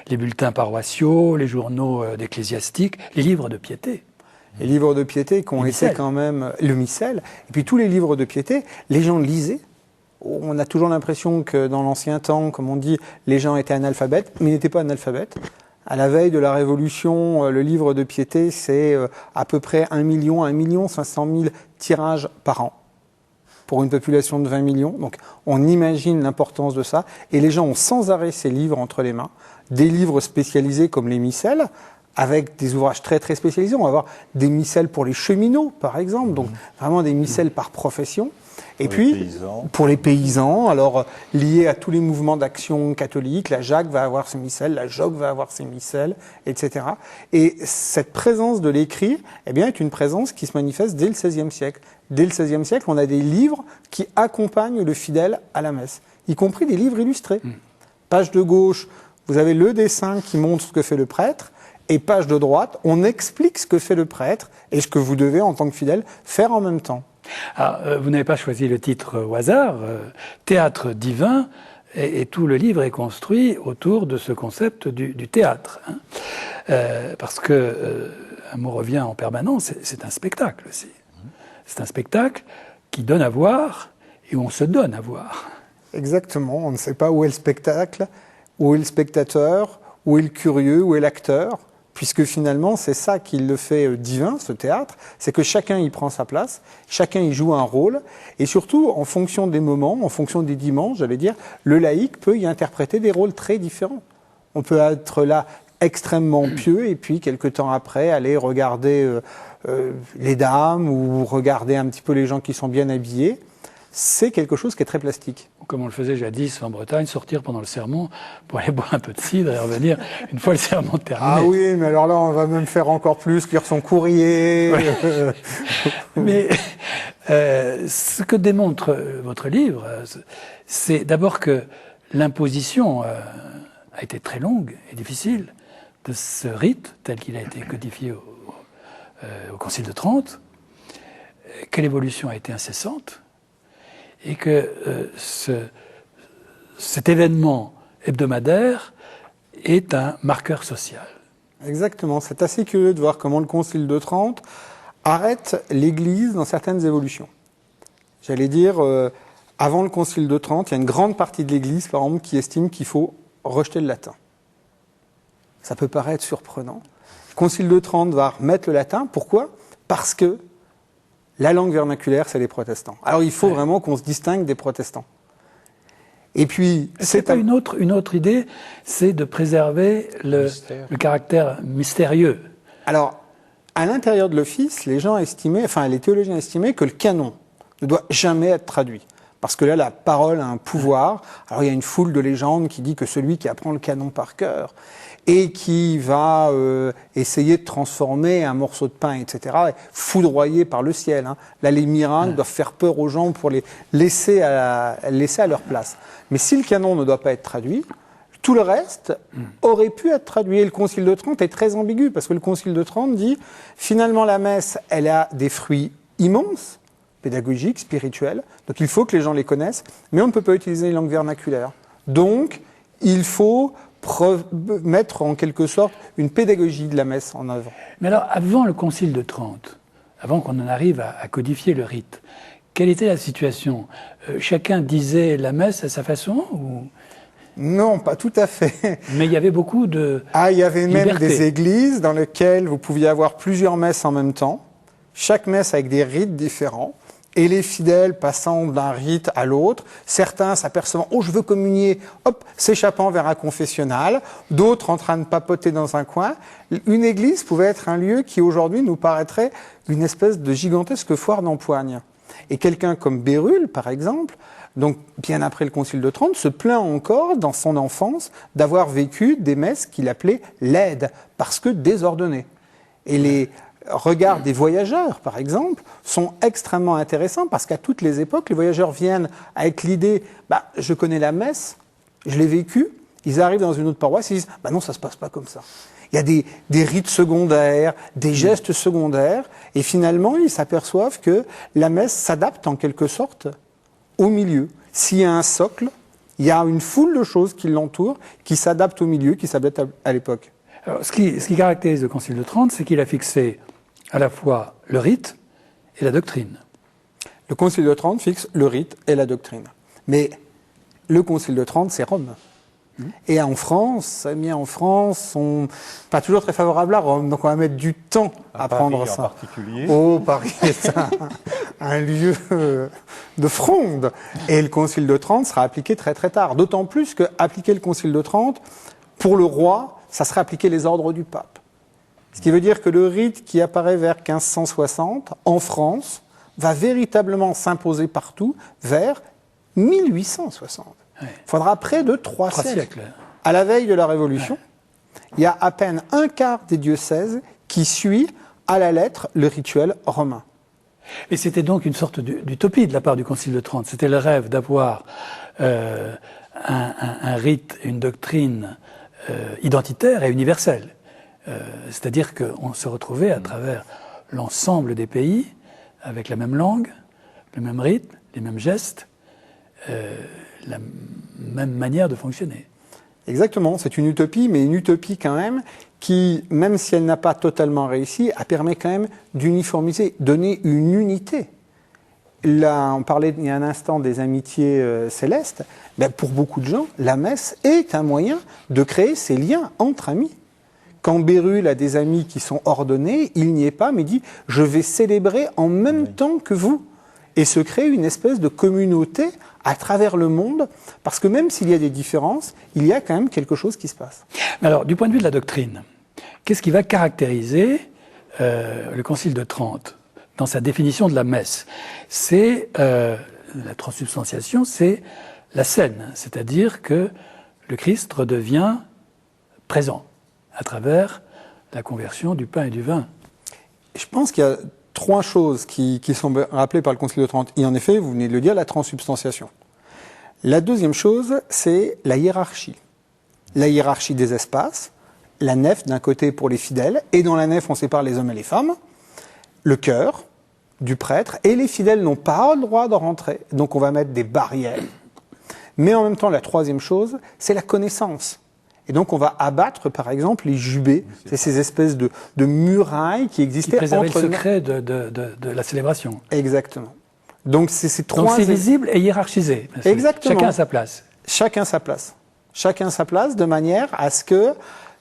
les bulletins paroissiaux, les journaux d'ecclésiastiques, les livres de piété. Les livres de piété qui ont été quand même le missel. Et puis tous les livres de piété, les gens lisaient. On a toujours l'impression que dans l'ancien temps, comme on dit, les gens étaient analphabètes, mais ils n'étaient pas analphabètes. À la veille de la Révolution, le livre de piété, c'est à peu près 1 500 000 tirages par an pour une population de 20 millions. Donc on imagine l'importance de ça. Et les gens ont sans arrêt ces livres entre les mains. Des livres spécialisés comme les missels, avec des ouvrages très très spécialisés. On va avoir des missels pour les cheminots, par exemple. Donc vraiment des missels par profession. Et puis, pour les paysans, alors liés à tous les mouvements d'action catholique, la Jacques va avoir ses missels, la Joque va avoir ses missels, etc. Et cette présence de l'écrit, eh bien, est une présence qui se manifeste dès le XVIe siècle. Dès le XVIe siècle, on a des livres qui accompagnent le fidèle à la messe, y compris des livres illustrés. Page de gauche, vous avez le dessin qui montre ce que fait le prêtre, et page de droite, on explique ce que fait le prêtre et ce que vous devez, en tant que fidèle, faire en même temps. Alors, vous n'avez pas choisi le titre au hasard, Théâtre divin, et tout le livre est construit autour de ce concept du théâtre. Parce que un mot revient en permanence, c'est un spectacle aussi. C'est un spectacle qui donne à voir et où on se donne à voir. Exactement, on ne sait pas où est le spectacle, où est le spectateur, où est le curieux, où est l'acteur. Puisque finalement, c'est ça qui le fait divin, ce théâtre, c'est que chacun y prend sa place, chacun y joue un rôle, et surtout, en fonction des moments, en fonction des dimanches, j'allais dire, le laïc peut y interpréter des rôles très différents. On peut être là extrêmement pieux, et puis, quelque temps après, aller regarder les dames, ou regarder un petit peu les gens qui sont bien habillés. C'est quelque chose qui est très plastique. Comme on le faisait jadis en Bretagne, sortir pendant le sermon pour aller boire un peu de cidre et revenir une fois le sermon terminé. Ah oui, mais alors là, on va même faire encore plus, lire son courrier. Ouais. Mais ce que démontre votre livre, c'est d'abord que l'imposition a été très longue et difficile de ce rite tel qu'il a été codifié au Concile de Trente, que l'évolution a été incessante, et que cet événement hebdomadaire est un marqueur social. Exactement. C'est assez curieux de voir comment le Concile de Trente arrête l'Église dans certaines évolutions. J'allais dire, avant le Concile de Trente, il y a une grande partie de l'Église, par exemple, qui estime qu'il faut rejeter le latin. Ça peut paraître surprenant. Le Concile de Trente va remettre le latin. Pourquoi ? Parce que la langue vernaculaire, c'est les protestants. Alors il faut vraiment qu'on se distingue des protestants. Et puis, c'est pas une autre idée, c'est de préserver le caractère mystérieux. Alors, à l'intérieur de l'office, les théologiens estimaient que le canon ne doit jamais être traduit. Parce que là, la parole a un pouvoir. Alors, il y a une foule de légendes qui dit que celui qui apprend le canon par cœur et qui va essayer de transformer un morceau de pain, etc., est foudroyé par le ciel. Là, les miracles doivent faire peur aux gens pour les laisser à leur place. Mais si le canon ne doit pas être traduit, tout le reste aurait pu être traduit. Et le Concile de Trente est très ambigu, parce que le Concile de Trente dit, finalement, la messe, elle a des fruits immenses, pédagogiques, spirituels, donc il faut que les gens les connaissent, mais on ne peut pas utiliser les langues vernaculaires. Donc, il faut mettre en quelque sorte une pédagogie de la messe en œuvre. Mais alors, avant le Concile de Trente, avant qu'on en arrive à codifier le rite, quelle était la situation ? Chacun disait la messe à sa façon ou... Non, pas tout à fait. Mais il y avait beaucoup de il y avait liberté. Même des églises dans lesquelles vous pouviez avoir plusieurs messes en même temps, chaque messe avec des rites différents. Et les fidèles passant d'un rite à l'autre, certains s'apercevant « Oh, je veux communier !» hop, s'échappant vers un confessionnal, d'autres en train de papoter dans un coin. Une église pouvait être un lieu qui aujourd'hui nous paraîtrait une espèce de gigantesque foire d'empoigne. Et quelqu'un comme Bérulle, par exemple, donc bien après le Concile de Trente, se plaint encore dans son enfance d'avoir vécu des messes qu'il appelait laides, parce que désordonnées. Et les regards des voyageurs, par exemple, sont extrêmement intéressants parce qu'à toutes les époques, les voyageurs viennent avec l'idée « je connais la messe, je l'ai vécue », ils arrivent dans une autre paroisse et ils disent « non, ça se passe pas comme ça ». Il y a des rites secondaires, des gestes secondaires, et finalement, ils s'aperçoivent que la messe s'adapte en quelque sorte au milieu. S'il y a un socle, il y a une foule de choses qui l'entourent, qui s'adaptent au milieu, qui s'adaptent à l'époque. Alors, ce qui caractérise le Concile de Trente, c'est qu'il a fixé à la fois le rite et la doctrine. Le Concile de Trente fixe le rite et la doctrine. Mais le Concile de Trente, c'est Rome. Et en France, on n'est pas toujours très favorable à Rome, donc on va mettre du temps à prendre Paris ça. en particulier. Oh, Paris est un lieu de fronde. Et le Concile de Trente sera appliqué très très tard. D'autant plus que appliquer le Concile de Trente, pour le roi, ça serait appliquer les ordres du pape. Ce qui veut dire que le rite qui apparaît vers 1560, en France, va véritablement s'imposer partout vers 1860. Il faudra près de 3 siècles. À la veille de la Révolution, il y a à peine un quart des diocèses qui suit à la lettre le rituel romain. Et c'était donc une sorte d'utopie de la part du Concile de Trente. C'était le rêve d'avoir un rite, une doctrine identitaire et universelle. C'est-à-dire qu'on se retrouvait à travers l'ensemble des pays avec la même langue, le même rythme, les mêmes gestes, la même manière de fonctionner. Exactement, c'est une utopie, mais une utopie quand même qui, même si elle n'a pas totalement réussi, a permis quand même d'uniformiser, donner une unité. Là, on parlait il y a un instant des amitiés célestes. Ben, pour beaucoup de gens, la messe est un moyen de créer ces liens entre amis. Quand Bérulle a des amis qui sont ordonnés, il n'y est pas, mais dit « je vais célébrer en même temps que vous ». Et se crée une espèce de communauté à travers le monde, parce que même s'il y a des différences, il y a quand même quelque chose qui se passe. Alors, du point de vue de la doctrine, qu'est-ce qui va caractériser le Concile de Trente dans sa définition de la messe? C'est la transsubstantiation, c'est la scène, c'est-à-dire que le Christ redevient présent à travers la conversion du pain et du vin. Je pense qu'il y a 3 choses qui sont rappelées par le Concile de Trente. Et en effet, vous venez de le dire, la transsubstantiation. La deuxième chose, c'est la hiérarchie. La hiérarchie des espaces, la nef d'un côté pour les fidèles, et dans la nef on sépare les hommes et les femmes, le chœur du prêtre, et les fidèles n'ont pas le droit de rentrer, donc on va mettre des barrières. Mais en même temps, la troisième chose, c'est la connaissance. Et donc on va abattre, par exemple, les jubés, c'est ces espèces de murailles qui existaient entre... Qui préservaient entre... le secret de la célébration. Exactement. Donc c'est ces 3... Donc c'est visible et hiérarchisé. Exactement. Chacun à sa place. Chacun sa place. Chacun sa place, de manière à ce que,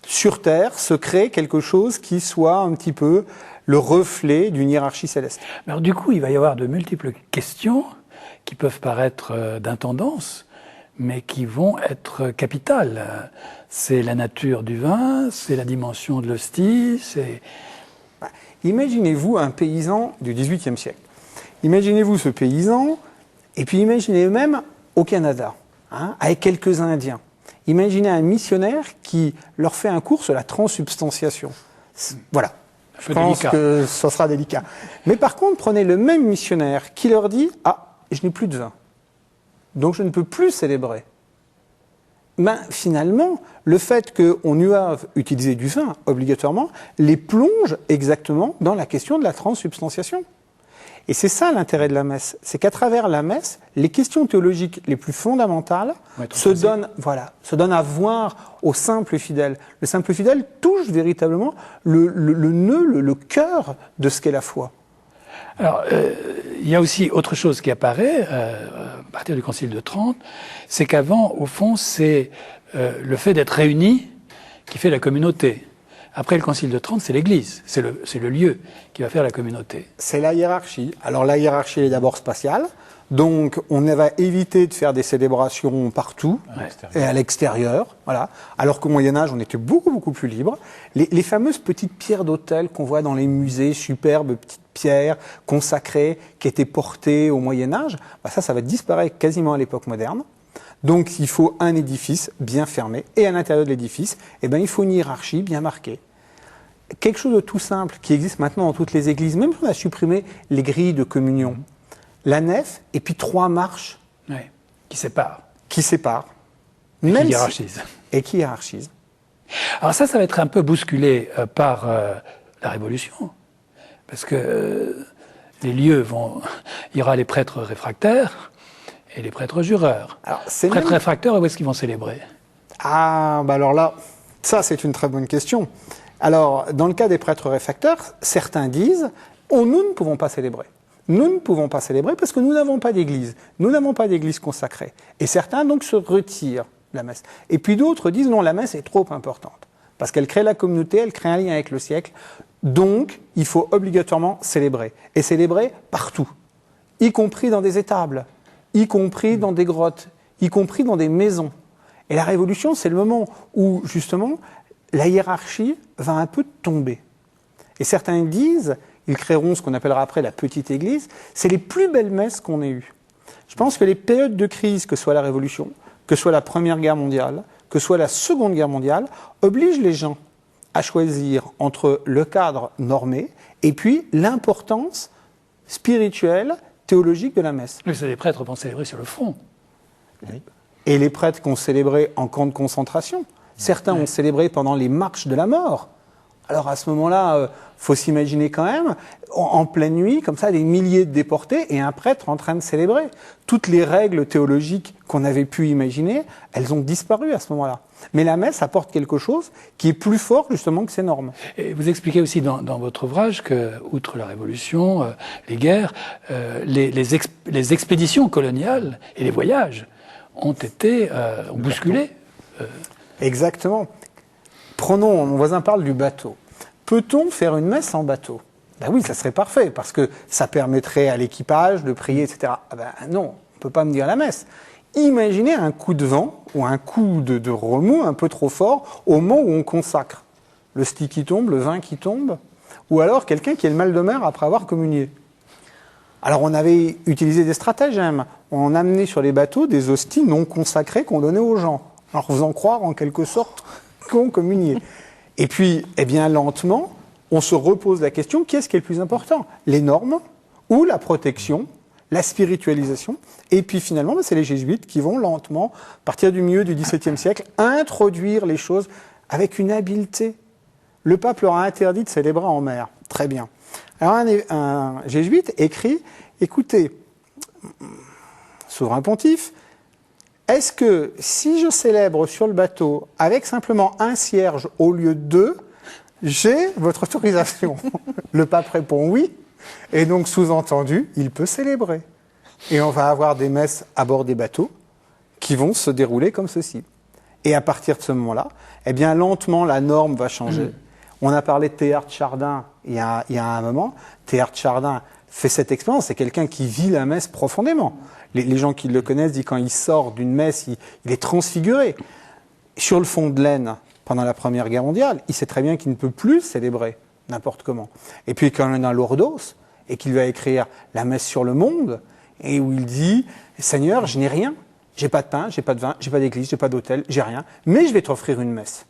sur Terre, se crée quelque chose qui soit un petit peu le reflet d'une hiérarchie céleste. Alors du coup, il va y avoir de multiples questions qui peuvent paraître d'intendance, mais qui vont être capitales. C'est la nature du vin, c'est la dimension de l'hostie, c'est... Imaginez-vous un paysan du XVIIIe siècle. Imaginez-vous ce paysan, et puis imaginez même au Canada, avec quelques Indiens. Imaginez un missionnaire qui leur fait un cours sur la transsubstantiation. Voilà. Je pense que ce sera délicat. Mais par contre, prenez le même missionnaire qui leur dit « Ah, je n'ai plus de vin, donc je ne peux plus célébrer ». Ben, finalement, le fait qu'on doive utiliser du vin obligatoirement les plonge exactement dans la question de la transsubstantiation. Et c'est ça l'intérêt de la messe, c'est qu'à travers la messe, les questions théologiques les plus fondamentales se donnent à voir au simple fidèle. Le simple fidèle touche véritablement le nœud, le cœur de ce qu'est la foi. Alors, il y a aussi autre chose qui apparaît à partir du Concile de Trente, c'est qu'avant, au fond, c'est le fait d'être réunis qui fait la communauté. Après le Concile de Trente, c'est l'Église, c'est le lieu qui va faire la communauté. C'est la hiérarchie. Alors la hiérarchie est d'abord spatiale, donc on va éviter de faire des célébrations partout et à l'extérieur, voilà. Alors qu'au Moyen-Âge, on était beaucoup plus libre. Les fameuses petites pierres d'autel qu'on voit dans les musées, superbes petites pierres consacrées qui étaient portées au Moyen-Âge, ça va disparaître quasiment à l'époque moderne. Donc il faut un édifice bien fermé, et à l'intérieur de l'édifice, il faut une hiérarchie bien marquée. Quelque chose de tout simple qui existe maintenant dans toutes les églises, même si on a supprimé les grilles de communion, la nef et puis 3 marches qui séparent. Et qui hiérarchisent. Alors ça va être un peu bousculé par la Révolution, parce que les lieux il y aura les prêtres réfractaires et les prêtres jureurs. Alors, prêtres réfractaires, où est-ce qu'ils vont célébrer? Ah, alors là, ça c'est une très bonne question. Alors, dans le cas des prêtres réfractaires, certains disent « nous ne pouvons pas célébrer ». Nous ne pouvons pas célébrer parce que nous n'avons pas d'église. Nous n'avons pas d'église consacrée. Et certains, donc, se retirent de la messe. Et puis d'autres disent « non, la messe est trop importante. Parce qu'elle crée la communauté, elle crée un lien avec le siècle. Donc, il faut obligatoirement célébrer. Et célébrer partout. Y compris dans des étables, y compris dans des grottes, y compris dans des maisons. Et la Révolution, c'est le moment où, justement, la hiérarchie va un peu tomber. Et certains disent, ils créeront ce qu'on appellera après la petite église, c'est les plus belles messes qu'on ait eues. Je pense que les périodes de crise, que soit la Révolution, que soit la Première Guerre mondiale, que soit la Seconde Guerre mondiale, obligent les gens à choisir entre le cadre normé et puis l'importance spirituelle, théologique de la messe. Mais c'est des prêtres vont célébrer sur le front. Oui. Et les prêtres qui ont célébré en camp de concentration. Certains ont célébré pendant les marches de la mort. Alors à ce moment-là, faut s'imaginer quand même, en pleine nuit, comme ça, des milliers de déportés et un prêtre en train de célébrer. Toutes les règles théologiques qu'on avait pu imaginer, elles ont disparu à ce moment-là. Mais la messe apporte quelque chose qui est plus fort justement que ces normes. Et vous expliquez aussi dans votre ouvrage que, outre la Révolution, les guerres, les expéditions coloniales et les voyages ont été bousculés. Exactement. Prenons, mon voisin parle du bateau. Peut-on faire une messe en bateau? Ben oui, ça serait parfait, parce que ça permettrait à l'équipage de prier, etc. Ah ben non, on ne peut pas me dire la messe. Imaginez un coup de vent ou un coup de remous un peu trop fort au moment où on consacre. Le sti qui tombe, le vin qui tombe, ou alors quelqu'un qui a le mal de mer après avoir communié. Alors on avait utilisé des stratagèmes. On amenait sur les bateaux des hosties non consacrées qu'on donnait aux gens, en faisant croire en quelque sorte qu'on communiait. Et puis, eh bien, lentement, on se repose la question, qu'est-ce qui est le plus important? Les normes ou la protection, la spiritualisation? Et puis finalement, c'est les jésuites qui vont lentement, à partir du milieu du XVIIe siècle, introduire les choses avec une habileté. Le pape leur a interdit de célébrer en mer. Très bien. Alors un jésuite écrit, écoutez, souverain pontife, est-ce que si je célèbre sur le bateau avec simplement un cierge au lieu de 2, j'ai votre autorisation? Le pape répond oui, et donc sous-entendu, il peut célébrer. Et on va avoir des messes à bord des bateaux qui vont se dérouler comme ceci. Et à partir de ce moment-là, eh bien lentement la norme va changer. On a parlé de Teilhard de Chardin il y a un moment. Teilhard de Chardin fait cette expérience, c'est quelqu'un qui vit la messe profondément. Les gens qui le connaissent disent quand il sort d'une messe, il est transfiguré. Sur le fond de laine, pendant la Première Guerre mondiale, il sait très bien qu'il ne peut plus célébrer n'importe comment. Et puis quand on a Lourdos, et qu'il va écrire la messe sur le monde, et où il dit « Seigneur, je n'ai rien, j'ai pas de pain, j'ai pas de vin, j'ai pas d'église, j'ai pas d'hôtel, j'ai rien, mais je vais t'offrir une messe. »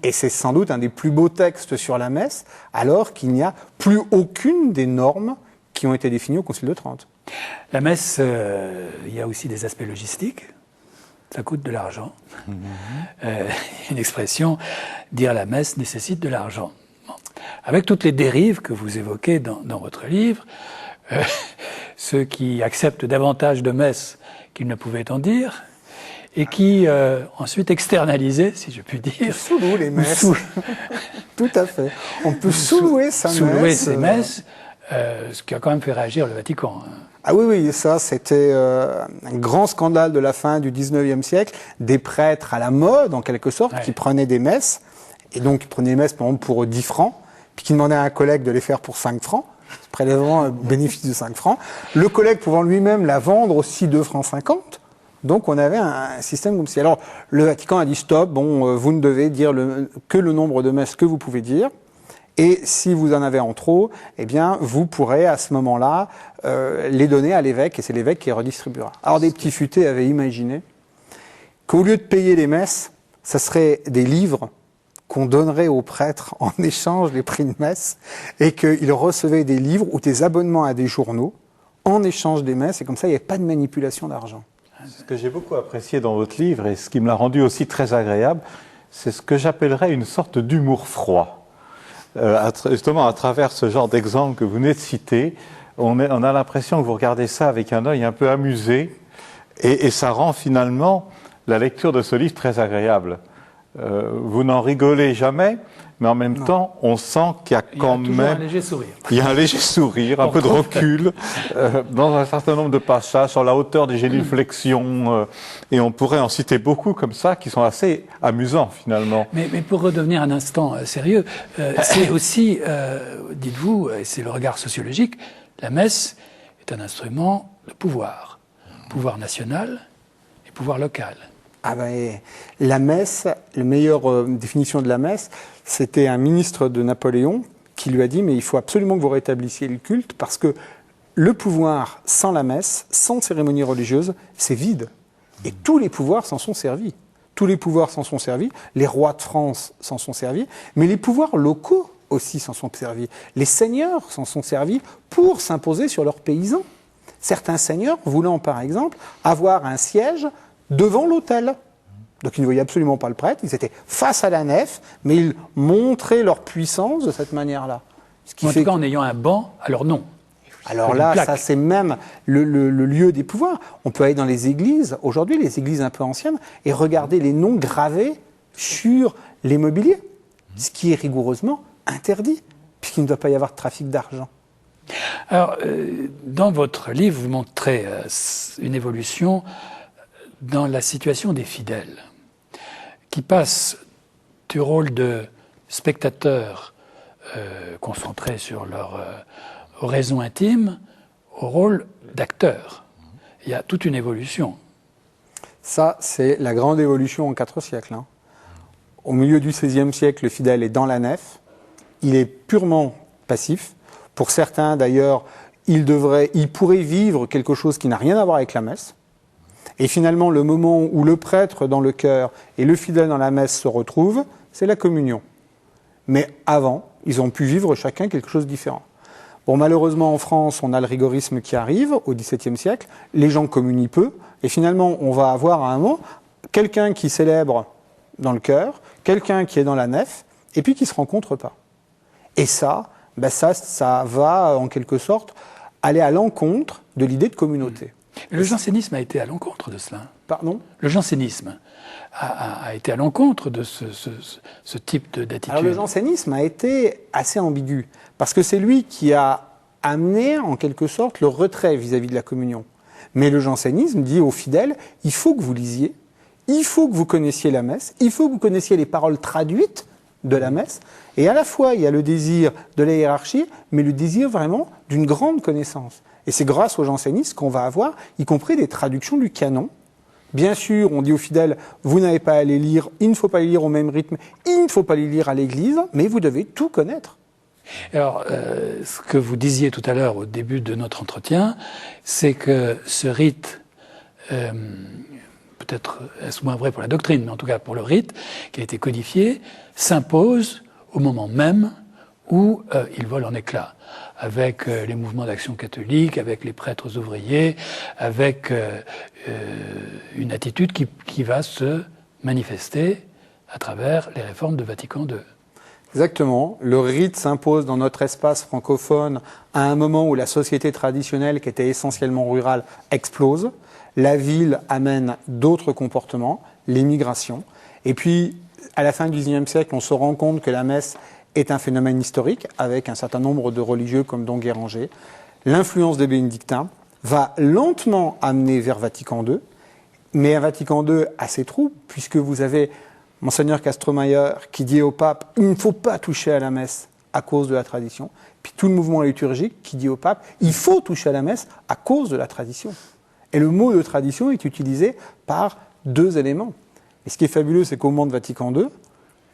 Et c'est sans doute un des plus beaux textes sur la messe, alors qu'il n'y a plus aucune des normes qui ont été définies au Concile de Trente. La messe, il y a aussi des aspects logistiques. Ça coûte de l'argent. Une expression, dire la messe nécessite de l'argent. Bon. Avec toutes les dérives que vous évoquez dans votre livre, ceux qui acceptent davantage de messes qu'ils ne pouvaient en dire, et qui ensuite externalisaient, si je puis dire. Sous-louer les messes. Tout à fait. On peut sous-louer sa messe. Sous-louer ses messes, ce qui a quand même fait réagir le Vatican. Ah oui, ça c'était un grand scandale de la fin du XIXe siècle, des prêtres à la mode en quelque sorte, qui prenaient des messes, et donc ils prenaient des messes par exemple pour 10 francs, puis qui demandaient à un collègue de les faire pour 5 francs, prélèvement un bénéfice de 5 francs, le collègue pouvant lui-même la vendre aussi 2 francs 50, donc on avait un système comme ça. Alors le Vatican a dit stop, vous ne devez dire que le nombre de messes que vous pouvez dire, et si vous en avez en trop, eh bien, vous pourrez à ce moment-là les donner à l'évêque, et c'est l'évêque qui les redistribuera. Alors des petits futés avaient imaginé qu'au lieu de payer les messes, ça serait des livres qu'on donnerait aux prêtres en échange des prix de messe, et qu'ils recevaient des livres ou des abonnements à des journaux en échange des messes, et comme ça, il n'y avait pas de manipulation d'argent. Ce que j'ai beaucoup apprécié dans votre livre, et ce qui me l'a rendu aussi très agréable, c'est ce que j'appellerais une sorte d'humour froid. Justement, à travers ce genre d'exemple que vous venez de citer, on a l'impression que vous regardez ça avec un œil un peu amusé, et ça rend finalement la lecture de ce livre très agréable. vous n'en rigolez jamais, mais en même temps, on sent qu'il y a quand Il y a toujours un même... léger sourire. Il y a un léger sourire, un peu de recul, dans un certain nombre de passages, sur la hauteur des génuflexions, et on pourrait en citer beaucoup comme ça, qui sont assez amusants finalement. Mais pour redevenir un instant sérieux, c'est aussi, dites-vous, et c'est le regard sociologique, la messe est un instrument de pouvoir. Pouvoir national et pouvoir local. Ah ben, la messe, la meilleure définition de la messe, c'était un ministre de Napoléon qui lui a dit « mais il faut absolument que vous rétablissiez le culte parce que le pouvoir sans la messe, sans cérémonie religieuse, c'est vide. Et tous les pouvoirs s'en sont servis. Tous les pouvoirs s'en sont servis, les rois de France s'en sont servis, mais les pouvoirs locaux aussi s'en sont servis. Les seigneurs s'en sont servis pour s'imposer sur leurs paysans. Certains seigneurs voulant par exemple avoir un siège devant l'autel. Donc ils ne voyaient absolument pas le prêtre, ils étaient face à la nef, mais ils montraient leur puissance de cette manière-là. En tout cas, en ayant un banc à leur nom. Alors là, ça c'est même le lieu des pouvoirs. On peut aller dans les églises, aujourd'hui les églises un peu anciennes, et regarder les noms gravés sur les mobiliers, ce qui est rigoureusement interdit, puisqu'il ne doit pas y avoir de trafic d'argent. Alors, dans votre livre, vous montrez une évolution dans la situation des fidèles, qui passent du rôle de spectateurs concentrés sur leur oraison intime au rôle d'acteurs. Il y a toute une évolution. Ça, c'est la grande évolution en 4 siècles. Hein. Au milieu du XVIe siècle, le fidèle est dans la nef, il est purement passif. Pour certains, d'ailleurs, il pourrait vivre quelque chose qui n'a rien à voir avec la messe. Et finalement, le moment où le prêtre dans le chœur et le fidèle dans la messe se retrouvent, c'est la communion. Mais avant, ils ont pu vivre chacun quelque chose de différent. Bon, malheureusement, en France, on a le rigorisme qui arrive au XVIIe siècle. Les gens communient peu. Et finalement, on va avoir à un moment quelqu'un qui célèbre dans le chœur, quelqu'un qui est dans la nef, et puis qui ne se rencontre pas. Et ça, ça va, en quelque sorte, aller à l'encontre de l'idée de communauté. Le jansénisme a été à l'encontre de cela. Pardon ? Le jansénisme a été à l'encontre de ce type d'attitude. Alors le jansénisme a été assez ambigu, parce que c'est lui qui a amené, en quelque sorte, le retrait vis-à-vis de la communion. Mais le jansénisme dit aux fidèles, il faut que vous lisiez, il faut que vous connaissiez la messe, il faut que vous connaissiez les paroles traduites de la messe, et à la fois il y a le désir de la hiérarchie, mais le désir vraiment d'une grande connaissance. Et c'est grâce aux jansénistes qu'on va avoir, y compris des traductions du canon. Bien sûr, on dit aux fidèles, vous n'avez pas à les lire, il ne faut pas les lire au même rythme, il ne faut pas les lire à l'église, mais vous devez tout connaître. Alors, ce que vous disiez tout à l'heure au début de notre entretien, c'est que ce rite, peut-être est-ce moins vrai pour la doctrine, mais en tout cas pour le rite qui a été codifié, s'impose au moment même où il vole en éclats, avec les mouvements d'action catholique, avec les prêtres ouvriers, avec une attitude qui va se manifester à travers les réformes de Vatican II. Exactement. Le rite s'impose dans notre espace francophone à un moment où la société traditionnelle, qui était essentiellement rurale, explose. La ville amène d'autres comportements, l'émigration. Et puis, à la fin du XIXe siècle, on se rend compte que la messe est un phénomène historique, avec un certain nombre de religieux comme Don Guéranger. L'influence des bénédictins va lentement amener vers Vatican II, mais un Vatican II assez trouble, puisque vous avez Monseigneur Castromayer qui dit au pape « il ne faut pas toucher à la messe à cause de la tradition », puis tout le mouvement liturgique qui dit au pape « il faut toucher à la messe à cause de la tradition ». Et le mot de tradition est utilisé par 2 éléments. Et ce qui est fabuleux, c'est qu'au moment de Vatican II,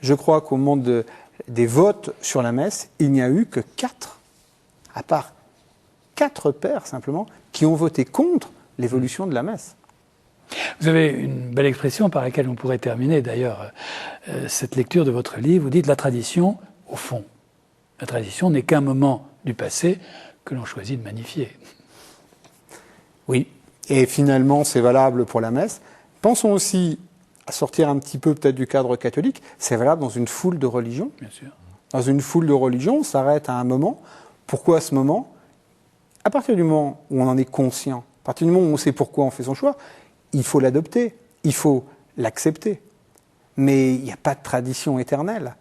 je crois qu'au moment des votes sur la messe, il n'y a eu que 4, à part 4 pères simplement, qui ont voté contre l'évolution de la messe. Vous avez une belle expression par laquelle on pourrait terminer d'ailleurs cette lecture de votre livre. Vous dites la tradition, au fond. La tradition n'est qu'un moment du passé que l'on choisit de magnifier. Oui, et finalement c'est valable pour la messe. Pensons aussi à sortir un petit peu peut-être du cadre catholique, c'est valable dans une foule de religions. Bien sûr. Dans une foule de religions, on s'arrête à un moment. Pourquoi à ce moment ? À partir du moment où on en est conscient, à partir du moment où on sait pourquoi on fait son choix, il faut l'adopter, il faut l'accepter. mais il n'y a pas de tradition éternelle.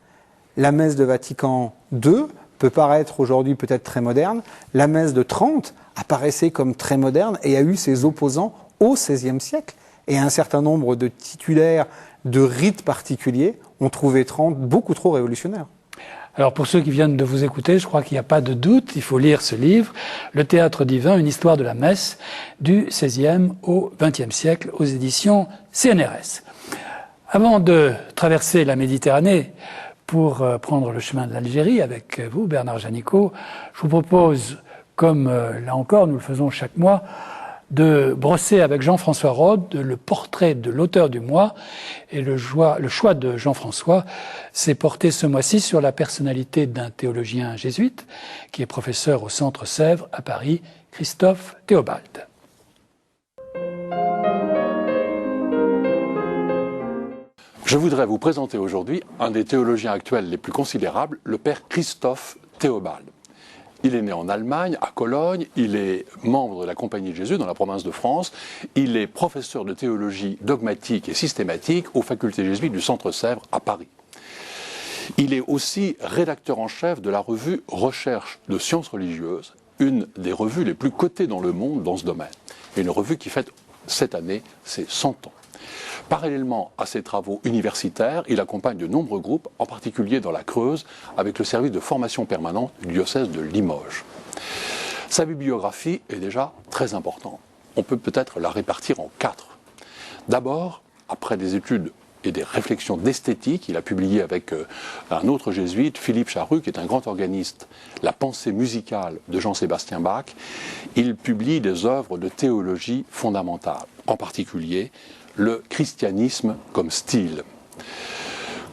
La messe de Vatican II peut paraître aujourd'hui peut-être très moderne. La messe de Trente apparaissait comme très moderne et a eu ses opposants au XVIe siècle. Et un certain nombre de titulaires de rites particuliers ont trouvé Trente beaucoup trop révolutionnaire. Alors pour ceux qui viennent de vous écouter, je crois qu'il n'y a pas de doute, il faut lire ce livre, Le théâtre divin, une histoire de la messe, du XVIe au XXe siècle, aux éditions CNRS. Avant de traverser la Méditerranée pour prendre le chemin de l'Algérie avec vous, Bernard Janicot, je vous propose, comme là encore nous le faisons chaque mois, de brosser avec Jean-François Rode le portrait de l'auteur du mois. Et le choix de Jean-François s'est porté ce mois-ci sur la personnalité d'un théologien jésuite qui est professeur au Centre Sèvres à Paris, Christophe Théobald. Je voudrais vous présenter aujourd'hui un des théologiens actuels les plus considérables, le père Christophe Théobald. Il est né en Allemagne, à Cologne, il est membre de la Compagnie de Jésus dans la province de France, il est professeur de théologie dogmatique et systématique aux facultés jésuites du Centre Sèvres à Paris. Il est aussi rédacteur en chef de la revue Recherche de sciences religieuses, une des revues les plus cotées dans le monde dans ce domaine, et une revue qui fête cette année ses 100 ans. Parallèlement à ses travaux universitaires, il accompagne de nombreux groupes, en particulier dans la Creuse, avec le service de formation permanente du diocèse de Limoges. Sa bibliographie est déjà très importante. On peut peut-être la répartir en 4. D'abord, après des études et des réflexions d'esthétique, il a publié avec un autre jésuite, Philippe Charru, qui est un grand organiste, La pensée musicale de Jean-Sébastien Bach. Il publie des œuvres de théologie fondamentale, en particulier le christianisme comme style.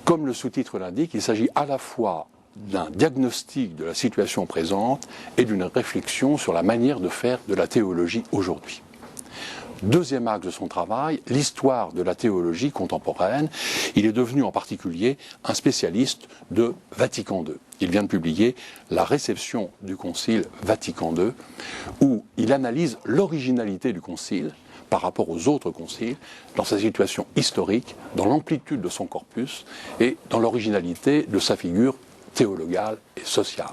Comme le sous-titre l'indique, il s'agit à la fois d'un diagnostic de la situation présente et d'une réflexion sur la manière de faire de la théologie aujourd'hui. Deuxième axe de son travail, l'histoire de la théologie contemporaine. Il est devenu en particulier un spécialiste de Vatican II. Il vient de publier La réception du Concile Vatican II, où il analyse l'originalité du Concile par rapport aux autres conciles, dans sa situation historique, dans l'amplitude de son corpus et dans l'originalité de sa figure théologale et sociale.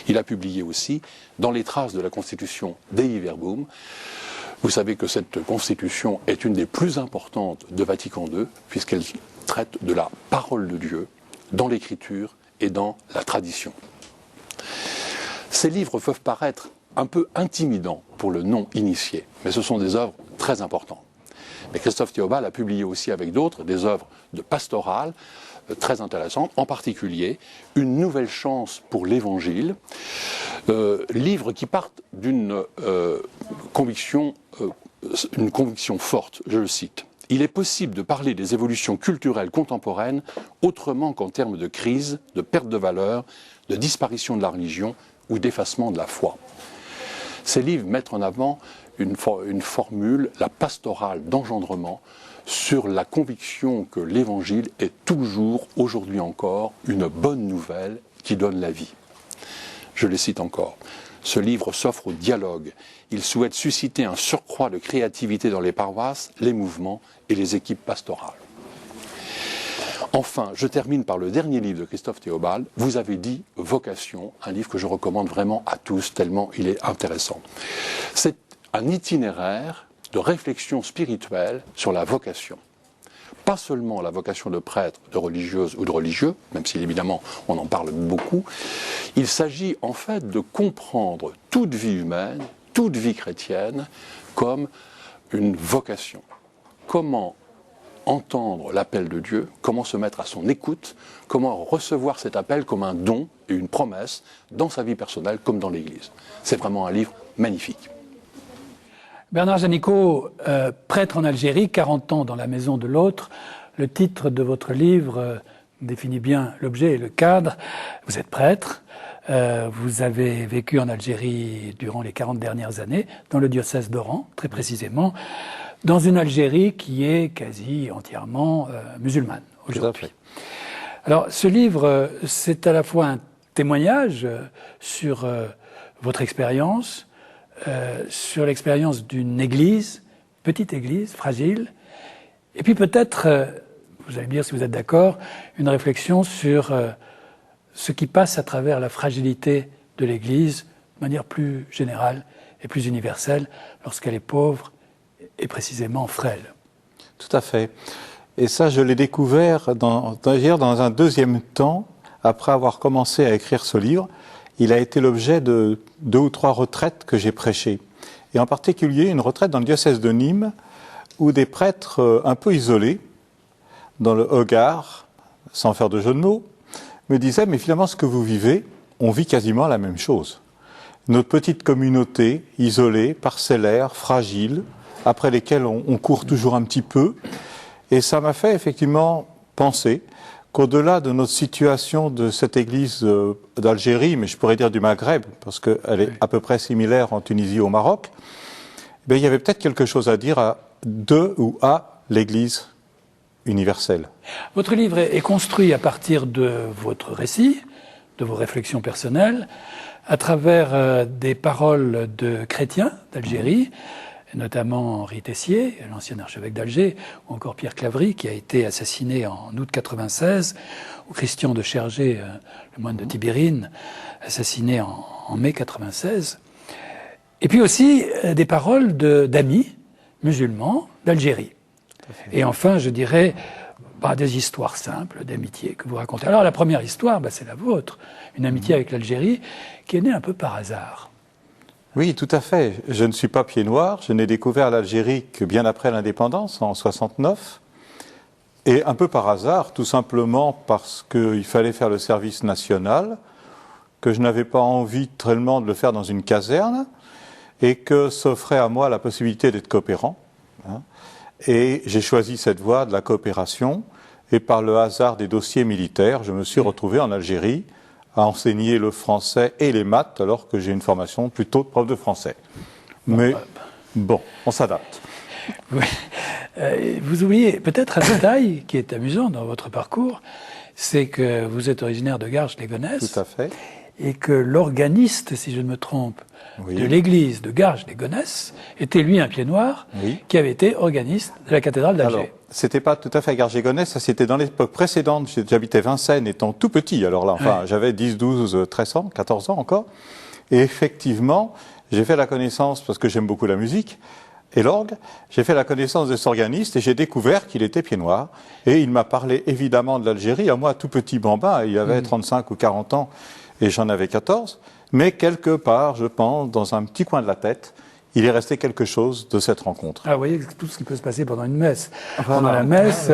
Il a publié aussi, dans les traces de la Constitution Dei Verbum, vous savez que cette Constitution est une des plus importantes de Vatican II, puisqu'elle traite de la parole de Dieu dans l'Écriture et dans la tradition. Ces livres peuvent paraître un peu intimidants pour le non-initié, mais ce sont des œuvres très importantes. Mais Christophe Théobald a publié aussi avec d'autres des œuvres de pastorale très intéressantes, en particulier Une nouvelle chance pour l'Évangile, livres qui partent d'une conviction forte, je le cite. Il est possible de parler des évolutions culturelles contemporaines autrement qu'en termes de crise, de perte de valeur, de disparition de la religion ou d'effacement de la foi. Ces livres mettent en avant une formule, la pastorale d'engendrement, sur la conviction que l'Évangile est toujours, aujourd'hui encore, une bonne nouvelle qui donne la vie. Je les cite encore. Ce livre s'offre au dialogue. Il souhaite susciter un surcroît de créativité dans les paroisses, les mouvements et les équipes pastorales. Enfin, je termine par le dernier livre de Christophe Théobald, Vous avez dit Vocation, un livre que je recommande vraiment à tous, tellement il est intéressant. C'est un itinéraire de réflexion spirituelle sur la vocation. Pas seulement la vocation de prêtre, de religieuse ou de religieux, même si évidemment on en parle beaucoup. Il s'agit en fait de comprendre toute vie humaine, toute vie chrétienne, comme une vocation. Comment entendre l'appel de Dieu, comment se mettre à son écoute, comment recevoir cet appel comme un don et une promesse dans sa vie personnelle comme dans l'Église. C'est vraiment un livre magnifique. Bernard Janicot, prêtre en Algérie, 40 ans dans la maison de l'autre. Le titre de votre livre définit bien l'objet et le cadre. Vous êtes prêtre, vous avez vécu en Algérie durant les 40 dernières années, dans le diocèse d'Oran, très précisément, dans une Algérie qui est quasi entièrement musulmane aujourd'hui. Alors, ce livre, c'est à la fois un témoignage sur votre expérience, sur l'expérience d'une église, petite église, fragile, et puis peut-être, vous allez me dire si vous êtes d'accord, une réflexion sur ce qui passe à travers la fragilité de l'Église de manière plus générale et plus universelle lorsqu'elle est pauvre et précisément frêle. Tout à fait. Et ça, je l'ai découvert d'ailleurs dans un deuxième temps, après avoir commencé à écrire ce livre. Il a été l'objet de 2 ou 3 retraites que j'ai prêchées. Et en particulier une retraite dans le diocèse de Nîmes, où des prêtres un peu isolés, dans le Hogar, sans faire de jeu de mots, me disaient, mais finalement ce que vous vivez, on vit quasiment la même chose. Notre petite communauté, isolée, parcellaire, fragile, après lesquelles on court toujours un petit peu. Et ça m'a fait effectivement penser qu'au-delà de notre situation de cette église d'Algérie, mais je pourrais dire du Maghreb, parce qu'elle est à peu près similaire en Tunisie et au Maroc, il y avait peut-être quelque chose à dire à l'église universelle. Votre livre est construit à partir de votre récit, de vos réflexions personnelles, à travers des paroles de chrétiens d'Algérie, notamment Henri Tessier, l'ancien archevêque d'Alger, ou encore Pierre Claverie, qui a été assassiné en août 96, ou Christian de Chergé, le moine de Tibérine, assassiné en mai 96. Et puis aussi des paroles d'amis musulmans d'Algérie. Et enfin, je dirais, des histoires simples d'amitié que vous racontez. Alors la première histoire, c'est la vôtre, une amitié avec l'Algérie qui est née un peu par hasard. Oui, tout à fait. Je ne suis pas pied noir. Je n'ai découvert l'Algérie que bien après l'indépendance, en 69. Et un peu par hasard, tout simplement parce qu'il fallait faire le service national, que je n'avais pas envie tellement de le faire dans une caserne, et que s'offrait à moi la possibilité d'être coopérant. Et j'ai choisi cette voie de la coopération. Et par le hasard des dossiers militaires, je me suis retrouvé en Algérie à enseigner le français et les maths, alors que j'ai une formation plutôt de prof de français. Mais bon, on s'adapte. Oui. Vous oubliez peut-être un détail qui est amusant dans votre parcours, c'est que vous êtes originaire de Garges-les-Gonesse. Tout à fait. Et que l'organiste, si je ne me trompe, de l'église de Garges-les-Gonesse était lui un pied noir qui avait été organiste de la cathédrale d'Alger. Alors, c'était pas tout à fait à Garges-les-Gonesse, ça c'était dans l'époque précédente. J'habitais Vincennes étant tout petit, alors là, j'avais 10, 12, 13 ans, 14 ans encore. Et effectivement, j'ai fait la connaissance, parce que j'aime beaucoup la musique et l'orgue, j'ai fait la connaissance de cet organiste et j'ai découvert qu'il était pied noir. Et il m'a parlé évidemment de l'Algérie, à moi tout petit bambin, il avait 35 ou 40 ans et j'en avais 14. Mais quelque part, je pense, dans un petit coin de la tête, il est resté quelque chose de cette rencontre. Ah, vous voyez tout ce qui peut se passer pendant une messe. Pendant la messe,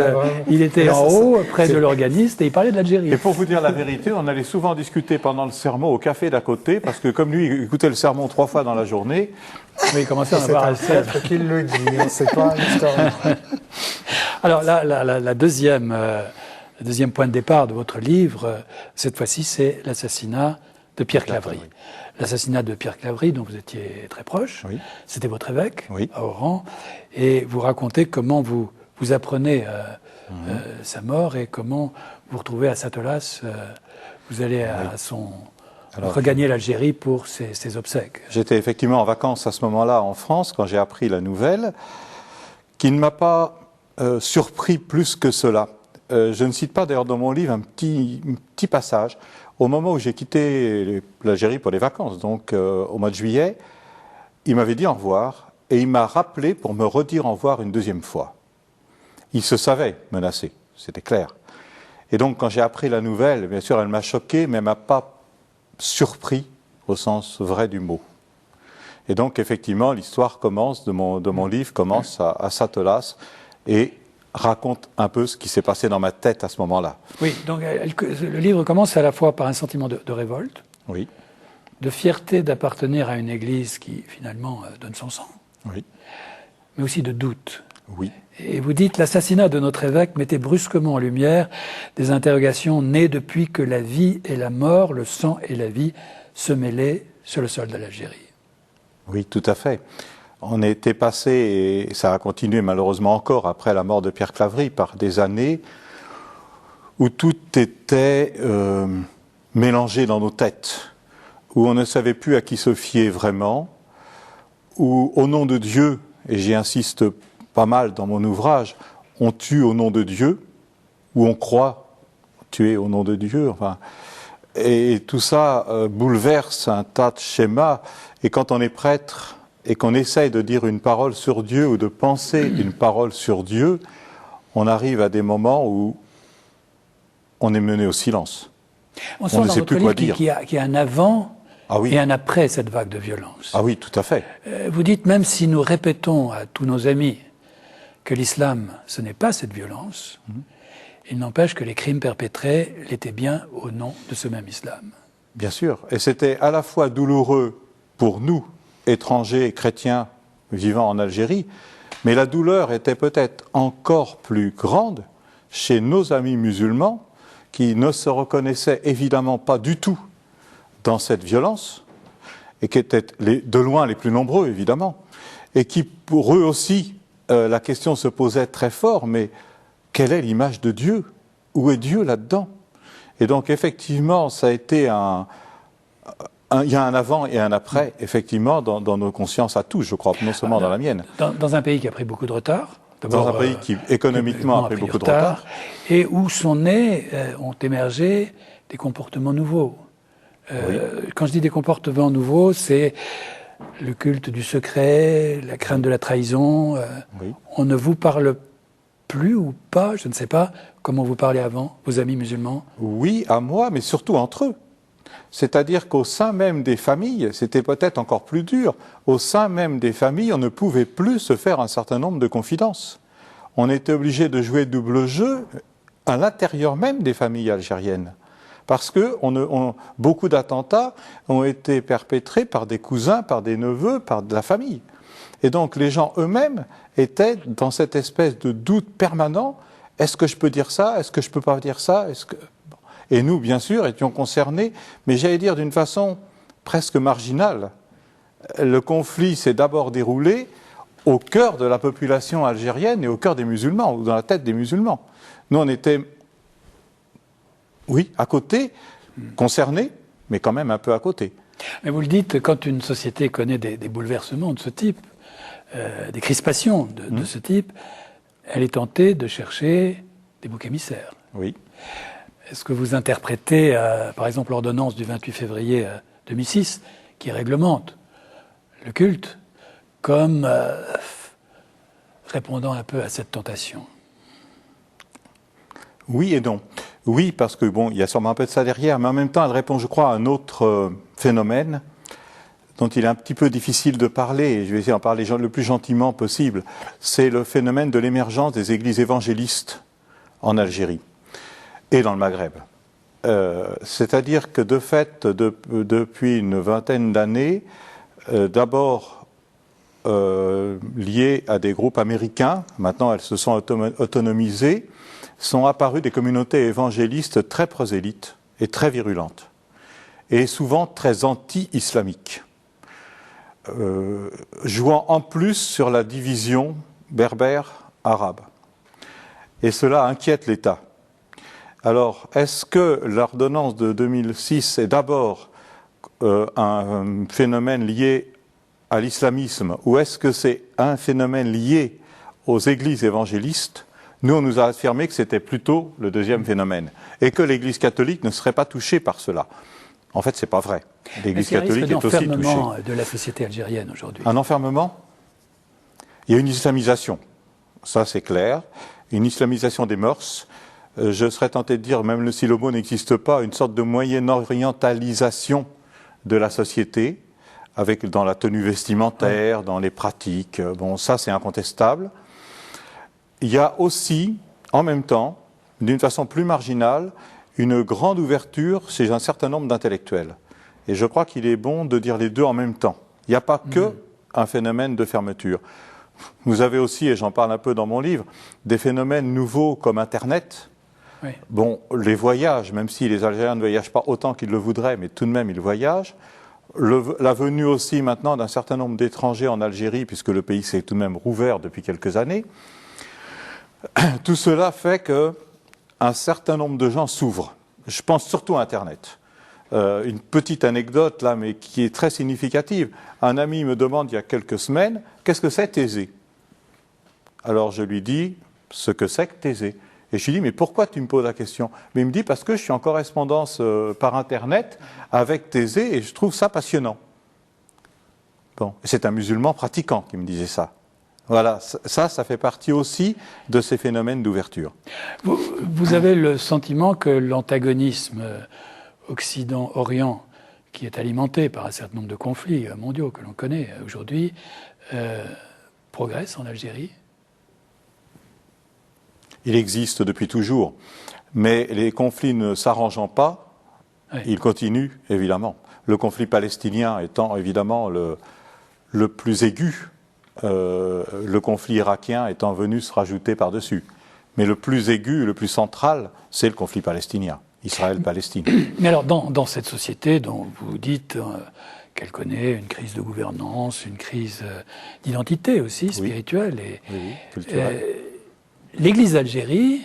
il était en haut, près de l'organiste, et il parlait de l'Algérie. Et pour vous dire la vérité, on allait souvent discuter pendant le sermon au café d'à côté, parce que comme lui, il écoutait le sermon 3 fois dans la journée. Mais il commençait à en avoir assez. C'est un qu'il le dit, c'est pas l'histoire. Alors, le deuxième point de départ de votre livre, cette fois-ci, c'est l'assassinat de Pierre Claverie. L'assassinat de Pierre Claverie, dont vous étiez très proche, c'était votre évêque à Oran, et vous racontez comment vous apprenez sa mort et comment vous retrouvez à Satolas, vous allez regagner l'Algérie pour ses obsèques. J'étais effectivement en vacances à ce moment-là en France, quand j'ai appris la nouvelle, qui ne m'a pas surpris plus que cela. Je ne cite pas d'ailleurs dans mon livre un petit passage. Au moment où j'ai quitté l'Algérie pour les vacances, donc au mois de juillet, il m'avait dit au revoir et il m'a rappelé pour me redire au revoir une deuxième fois. Il se savait menacé, c'était clair. Et donc quand j'ai appris la nouvelle, bien sûr elle m'a choqué, mais elle ne m'a pas surpris au sens vrai du mot. Et donc effectivement l'histoire commence, de mon livre commence à Satolas et raconte un peu ce qui s'est passé dans ma tête à ce moment-là. Oui, donc le livre commence à la fois par un sentiment de révolte, de fierté d'appartenir à une église qui finalement donne son sang, mais aussi de doute. Et vous dites, l'assassinat de notre évêque mettait brusquement en lumière des interrogations nées depuis que la vie et la mort, le sang et la vie se mêlaient sur le sol de l'Algérie. Oui, tout à fait. On était passé, et ça a continué malheureusement encore après la mort de Pierre Claverie, par des années où tout était mélangé dans nos têtes, où on ne savait plus à qui se fier vraiment, où au nom de Dieu, et j'y insiste pas mal dans mon ouvrage, on tue au nom de Dieu, où on croit tuer au nom de Dieu. Enfin, et tout ça bouleverse un tas de schémas. Et quand on est prêtre et qu'on essaye de dire une parole sur Dieu ou de penser une parole sur Dieu, on arrive à des moments où on est mené au silence. On sent ne dans sait votre plus quoi livre dire. qu'il y a un avant Ah oui. et un après cette vague de violence. Ah oui, tout à fait. Vous dites, même si nous répétons à tous nos amis que l'islam, ce n'est pas cette violence, il n'empêche que les crimes perpétrés l'étaient bien au nom de ce même islam. Bien sûr. Et c'était à la fois douloureux pour nous, étrangers chrétiens vivant en Algérie, mais la douleur était peut-être encore plus grande chez nos amis musulmans qui ne se reconnaissaient évidemment pas du tout dans cette violence et qui étaient de loin les plus nombreux évidemment et qui pour eux aussi la question se posait très fort, mais quelle est l'image de Dieu? Où est Dieu là-dedans? Et donc effectivement ça a été il y a un avant et un après, effectivement, dans nos consciences à tous, je crois, non seulement dans la mienne. Dans un pays qui a pris beaucoup de retard. Dans un pays qui, économiquement, a pris beaucoup de retard. Et où sont nés, ont émergé des comportements nouveaux. Oui. Quand je dis des comportements nouveaux, c'est le culte du secret, la crainte de la trahison. Oui. On ne vous parle plus ou pas, je ne sais pas, comment vous parlez avant, vos amis musulmans? Oui, à moi, mais surtout entre eux. C'est-à-dire qu'au sein même des familles, c'était peut-être encore plus dur, au sein même des familles, on ne pouvait plus se faire un certain nombre de confidences. On était obligé de jouer double jeu à l'intérieur même des familles algériennes. Parce que beaucoup d'attentats ont été perpétrés par des cousins, par des neveux, par de la famille. Et donc les gens eux-mêmes étaient dans cette espèce de doute permanent. Est-ce que je peux dire ça? Est-ce que je ne peux pas dire ça? Et nous, bien sûr, étions concernés, mais j'allais dire d'une façon presque marginale. Le conflit s'est d'abord déroulé au cœur de la population algérienne et au cœur des musulmans, ou dans la tête des musulmans. Nous, on était, oui, à côté, concernés, mais quand même un peu à côté. Mais vous le dites, quand une société connaît des bouleversements de ce type, des crispations de ce type, elle est tentée de chercher des boucs émissaires. Oui. Est-ce que vous interprétez, par exemple, l'ordonnance du 28 février 2006, qui réglemente le culte, comme répondant un peu à cette tentation? Oui et non. Oui, parce que bon, il y a sûrement un peu de ça derrière, mais en même temps, elle répond, je crois, à un autre phénomène dont il est un petit peu difficile de parler, et je vais essayer d'en parler le plus gentiment possible. C'est le phénomène de l'émergence des églises évangélistes en Algérie et dans le Maghreb. C'est-à-dire que de fait, depuis une vingtaine d'années, d'abord liées à des groupes américains, maintenant elles se sont autonomisées, sont apparues des communautés évangélistes très prosélytes et très virulentes, et souvent très anti-islamiques, jouant en plus sur la division berbère-arabe. Et cela inquiète l'État. Alors, est-ce que l'ordonnance de 2006 est d'abord un phénomène lié à l'islamisme, ou est-ce que c'est un phénomène lié aux églises évangélistes? Nous, on nous a affirmé que c'était plutôt le deuxième phénomène, et que l'Église catholique ne serait pas touchée par cela. En fait, c'est pas vrai. L'Église catholique est aussi touchée. L'enfermement de la société algérienne aujourd'hui. Un enfermement? Il y a une islamisation, ça c'est clair, une islamisation des mœurs. Je serais tenté de dire, même si le mot n'existe pas, une sorte de moyen-orientalisation de la société, avec dans la tenue vestimentaire, dans les pratiques. Bon, ça c'est incontestable. Il y a aussi, en même temps, d'une façon plus marginale, une grande ouverture chez un certain nombre d'intellectuels. Et je crois qu'il est bon de dire les deux en même temps. Il n'y a pas que un phénomène de fermeture. Vous avez aussi, et j'en parle un peu dans mon livre, des phénomènes nouveaux comme Internet. Oui. Bon, les voyages, même si les Algériens ne voyagent pas autant qu'ils le voudraient, mais tout de même ils voyagent. La venue aussi maintenant d'un certain nombre d'étrangers en Algérie, puisque le pays s'est tout de même rouvert depuis quelques années. Tout cela fait qu'un certain nombre de gens s'ouvrent. Je pense surtout à Internet. Une petite anecdote là, mais qui est très significative. Un ami me demande il y a quelques semaines, qu'est-ce que c'est Thésée? Alors je lui dis ce que c'est que Thésée. Et je lui dis, mais pourquoi tu me poses la question? Mais il me dit, parce que je suis en correspondance par Internet avec Thésée et je trouve ça passionnant. Bon, c'est un musulman pratiquant qui me disait ça. Voilà, ça fait partie aussi de ces phénomènes d'ouverture. Vous avez le sentiment que l'antagonisme Occident-Orient, qui est alimenté par un certain nombre de conflits mondiaux que l'on connaît aujourd'hui, progresse en Algérie? Il existe depuis toujours, mais les conflits ne s'arrangeant pas, Oui. ils continuent, évidemment. Le conflit palestinien étant évidemment le plus aigu, le conflit irakien étant venu se rajouter par-dessus. Mais le plus aigu, le plus central, c'est le conflit palestinien, Israël-Palestine. Mais alors, dans cette société dont vous dites qu'elle connaît une crise de gouvernance, une crise d'identité aussi, spirituelle, et, Oui, culturel. l'Église d'Algérie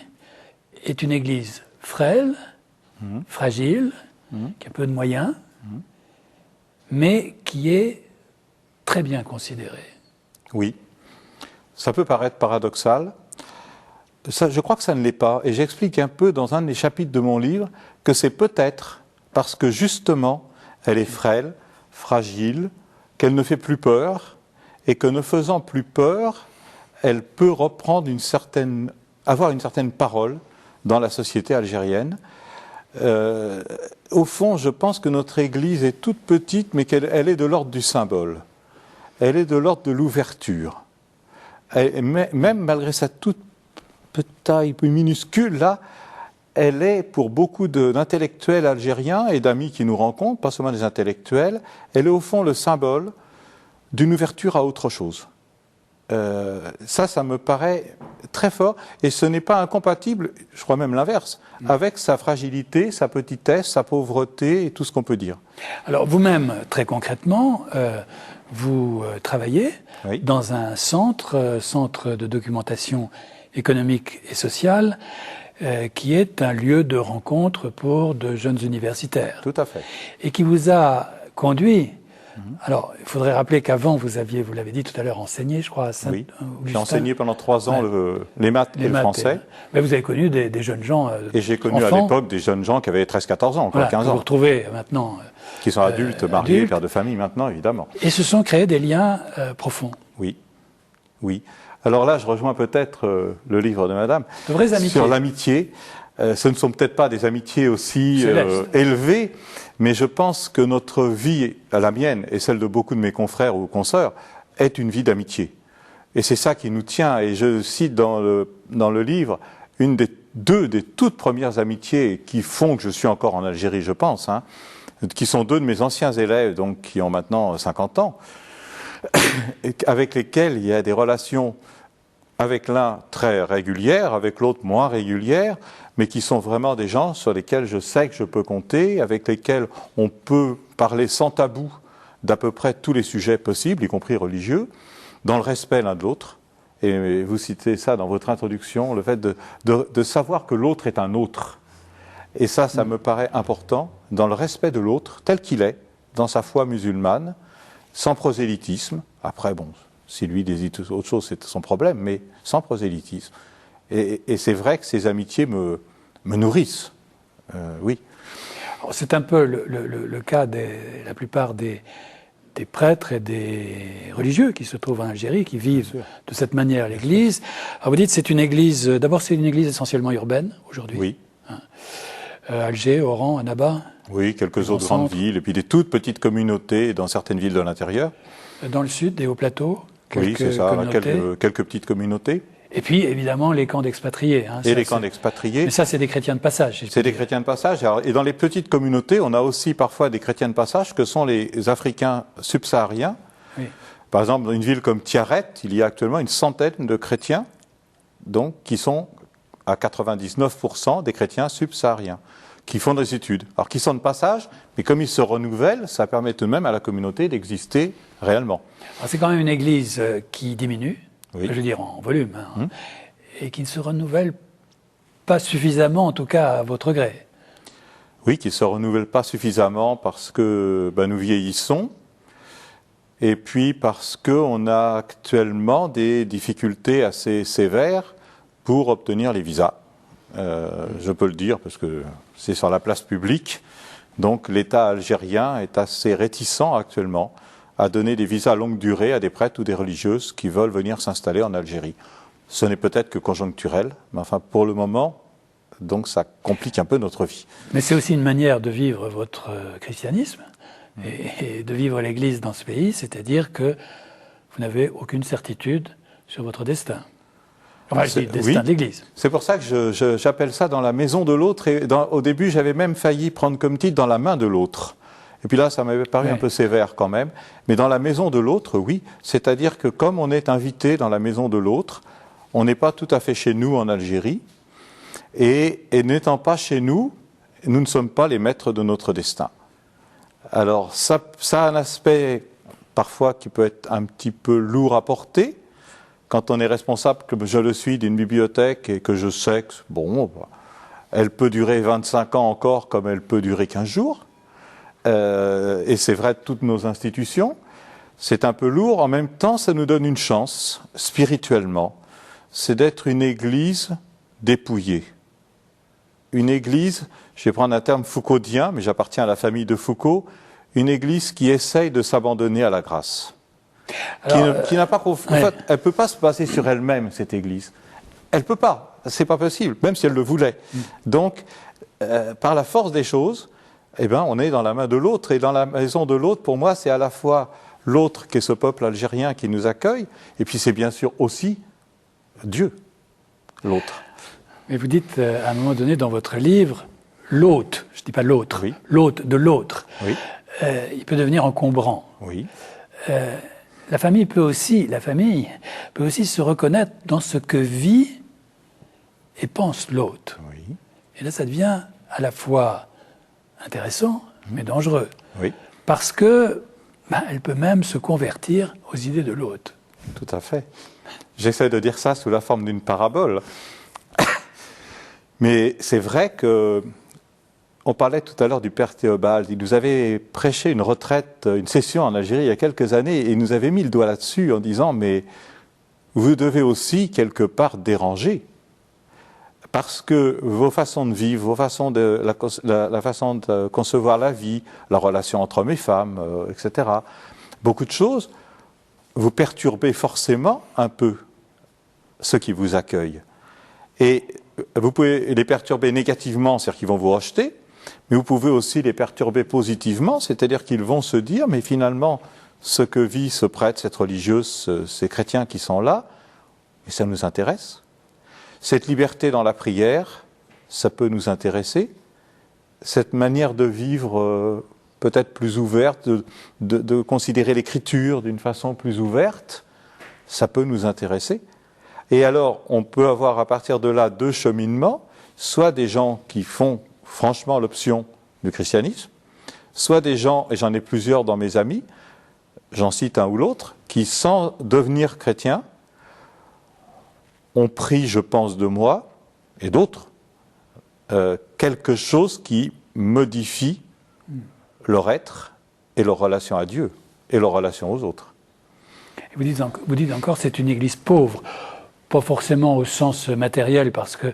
est une église frêle, fragile, qui a peu de moyens, mais qui est très bien considérée. Oui, ça peut paraître paradoxal. Ça, je crois que ça ne l'est pas. Et j'explique un peu dans un des chapitres de mon livre que c'est peut-être parce que justement, elle est frêle, fragile, qu'elle ne fait plus peur, et que ne faisant plus peur, elle peut reprendre avoir une certaine parole dans la société algérienne. Au fond, je pense que notre Église est toute petite, mais qu'elle est de l'ordre du symbole. Elle est de l'ordre de l'ouverture. Même malgré sa toute taille minuscule, là, elle est, pour beaucoup d'intellectuels algériens et d'amis qui nous rencontrent, pas seulement des intellectuels, elle est au fond le symbole d'une ouverture à autre chose. Ça me paraît très fort, et ce n'est pas incompatible, je crois même l'inverse, avec sa fragilité, sa petitesse, sa pauvreté et tout ce qu'on peut dire. Alors vous-même, très concrètement, vous travaillez dans un centre de documentation économique et sociale, qui est un lieu de rencontre pour de jeunes universitaires. Tout à fait. Et qui vous a conduit. Alors, il faudrait rappeler qu'avant, vous l'avez dit tout à l'heure, enseigné, je crois, à Saint-Augustin. Oui, j'ai enseigné pendant 3 ans les maths et le français. Mais vous avez connu des jeunes gens. Et j'ai connu enfants. À l'époque des jeunes gens qui avaient 13-14 ans, voilà, 15 que ans. vous retrouvez maintenant. Qui sont adultes, mariés, pères de famille maintenant, évidemment. Et se sont créés des liens profonds. Oui, oui. Alors là, je rejoins peut-être le livre de Madame. De vraies amitiés. Sur l'amitié. Ce ne sont peut-être pas des amitiés aussi élevées, mais je pense que notre vie, la mienne et celle de beaucoup de mes confrères ou consoeurs, est une vie d'amitié. Et c'est ça qui nous tient. Et je cite dans le livre deux des toutes premières amitiés qui font que je suis encore en Algérie, je pense, qui sont 2 de mes anciens élèves, donc qui ont maintenant 50 ans, avec lesquels il y a des relations avec l'un très régulières, avec l'autre moins régulières, mais qui sont vraiment des gens sur lesquels je sais que je peux compter, avec lesquels on peut parler sans tabou d'à peu près tous les sujets possibles, y compris religieux, dans le respect l'un de l'autre. Et vous citez ça dans votre introduction, le fait de savoir que l'autre est un autre. Et ça me paraît important, dans le respect de l'autre, tel qu'il est, dans sa foi musulmane, sans prosélytisme. Après, bon, si lui désire autre chose, c'est son problème, mais sans prosélytisme. Et c'est vrai que ces amitiés me nourrissent, oui. C'est un peu le cas la plupart des prêtres et des religieux qui se trouvent en Algérie, qui vivent de cette manière l'Église. Alors vous dites c'est une Église, d'abord c'est une Église essentiellement urbaine aujourd'hui. Oui. Alger, Oran, Annaba. Oui, quelques autres grandes villes, et puis des toutes petites communautés dans certaines villes de l'intérieur. Dans le sud, des hauts plateaux. Oui, c'est ça, quelques petites communautés. Et puis, évidemment, les camps d'expatriés. Et les camps d'expatriés. Mais ça, c'est des chrétiens de passage. C'est des chrétiens de passage. Et dans les petites communautés, on a aussi parfois des chrétiens de passage que sont les Africains subsahariens. Oui. Par exemple, dans une ville comme Tiaret, il y a actuellement une centaine de chrétiens, donc, qui sont à 99% des chrétiens subsahariens, qui font des études. Alors, qui sont de passage, mais comme ils se renouvellent, ça permet tout de même à la communauté d'exister réellement. C'est quand même une église qui diminue. Oui. Je veux dire en volume, et qui ne se renouvelle pas suffisamment, en tout cas à votre gré. Oui, qui ne se renouvelle pas suffisamment parce que nous vieillissons, et puis parce qu'on a actuellement des difficultés assez sévères pour obtenir les visas. je peux le dire parce que c'est sur la place publique. Donc l'État algérien est assez réticent actuellement à donner des visas longue durée à des prêtres ou des religieuses qui veulent venir s'installer en Algérie. Ce n'est peut-être que conjoncturel, mais enfin pour le moment, donc ça complique un peu notre vie. Mais c'est aussi une manière de vivre votre christianisme et de vivre l'Église dans ce pays, c'est-à-dire que vous n'avez aucune certitude sur votre destin. Enfin, je dis le destin de l'Église. C'est pour ça que j'appelle ça dans la maison de l'autre. Et au début, j'avais même failli prendre comme titre dans la main de l'autre. Et puis là, ça m'avait paru un peu sévère quand même. Mais dans la maison de l'autre, oui. C'est-à-dire que comme on est invité dans la maison de l'autre, on n'est pas tout à fait chez nous en Algérie. Et n'étant pas chez nous, nous ne sommes pas les maîtres de notre destin. Alors ça a un aspect parfois qui peut être un petit peu lourd à porter. Quand on est responsable, comme je le suis, d'une bibliothèque et que je sais que, bon, elle peut durer 25 ans encore comme elle peut durer 15 jours. Et c'est vrai de toutes nos institutions. C'est un peu lourd. En même temps, ça nous donne une chance, spirituellement. C'est d'être une église dépouillée. Une église, je vais prendre un terme foucaultien, mais j'appartiens à la famille de Foucault, une église qui essaye de s'abandonner à la grâce. Qui n'a pas, en fait, elle ne peut pas se baser sur elle-même, cette église. Elle ne peut pas, c'est pas possible, même si elle le voulait. Donc, par la force des choses, eh ben, on est dans la main de l'autre, et dans la maison de l'autre, pour moi, c'est à la fois l'autre qui est ce peuple algérien qui nous accueille, et puis c'est bien sûr aussi Dieu, l'autre. Mais vous dites à un moment donné dans votre livre, l'hôte, je ne dis pas l'autre, oui. L'hôte de l'autre, oui. Il peut devenir encombrant. Oui. La famille peut aussi se reconnaître dans ce que vit et pense l'hôte. Oui. Et là, ça devient à la fois intéressant, mais dangereux. Oui. Parce que elle peut même se convertir aux idées de l'hôte. Tout à fait. J'essaie de dire ça sous la forme d'une parabole. Mais c'est vrai que on parlait tout à l'heure du père Théobald. Il nous avait prêché une retraite, une session en Algérie il y a quelques années, et il nous avait mis le doigt là-dessus en disant « Mais vous devez aussi quelque part déranger, parce que vos façons de vivre, vos façons la façon de concevoir la vie, la relation entre hommes et femmes, etc., beaucoup de choses, vous perturbez forcément un peu ceux qui vous accueillent. Et vous pouvez les perturber négativement, c'est-à-dire qu'ils vont vous rejeter, mais vous pouvez aussi les perturber positivement, c'est-à-dire qu'ils vont se dire, mais finalement, ce que vit ce prêtre, cette religieuse, ces chrétiens qui sont là, et ça nous intéresse. Cette liberté dans la prière, ça peut nous intéresser. Cette manière de vivre peut-être plus ouverte, de considérer l'écriture d'une façon plus ouverte, ça peut nous intéresser. Et alors, on peut avoir à partir de là deux cheminements, soit des gens qui font franchement l'option du christianisme, soit des gens, et j'en ai plusieurs dans mes amis, j'en cite un ou l'autre, qui sans devenir chrétiens, ont pris, je pense, de moi, et d'autres, quelque chose qui modifie leur être et leur relation à Dieu et leur relation aux autres. Vous dites encore, c'est une église pauvre. Pas forcément au sens matériel, parce que,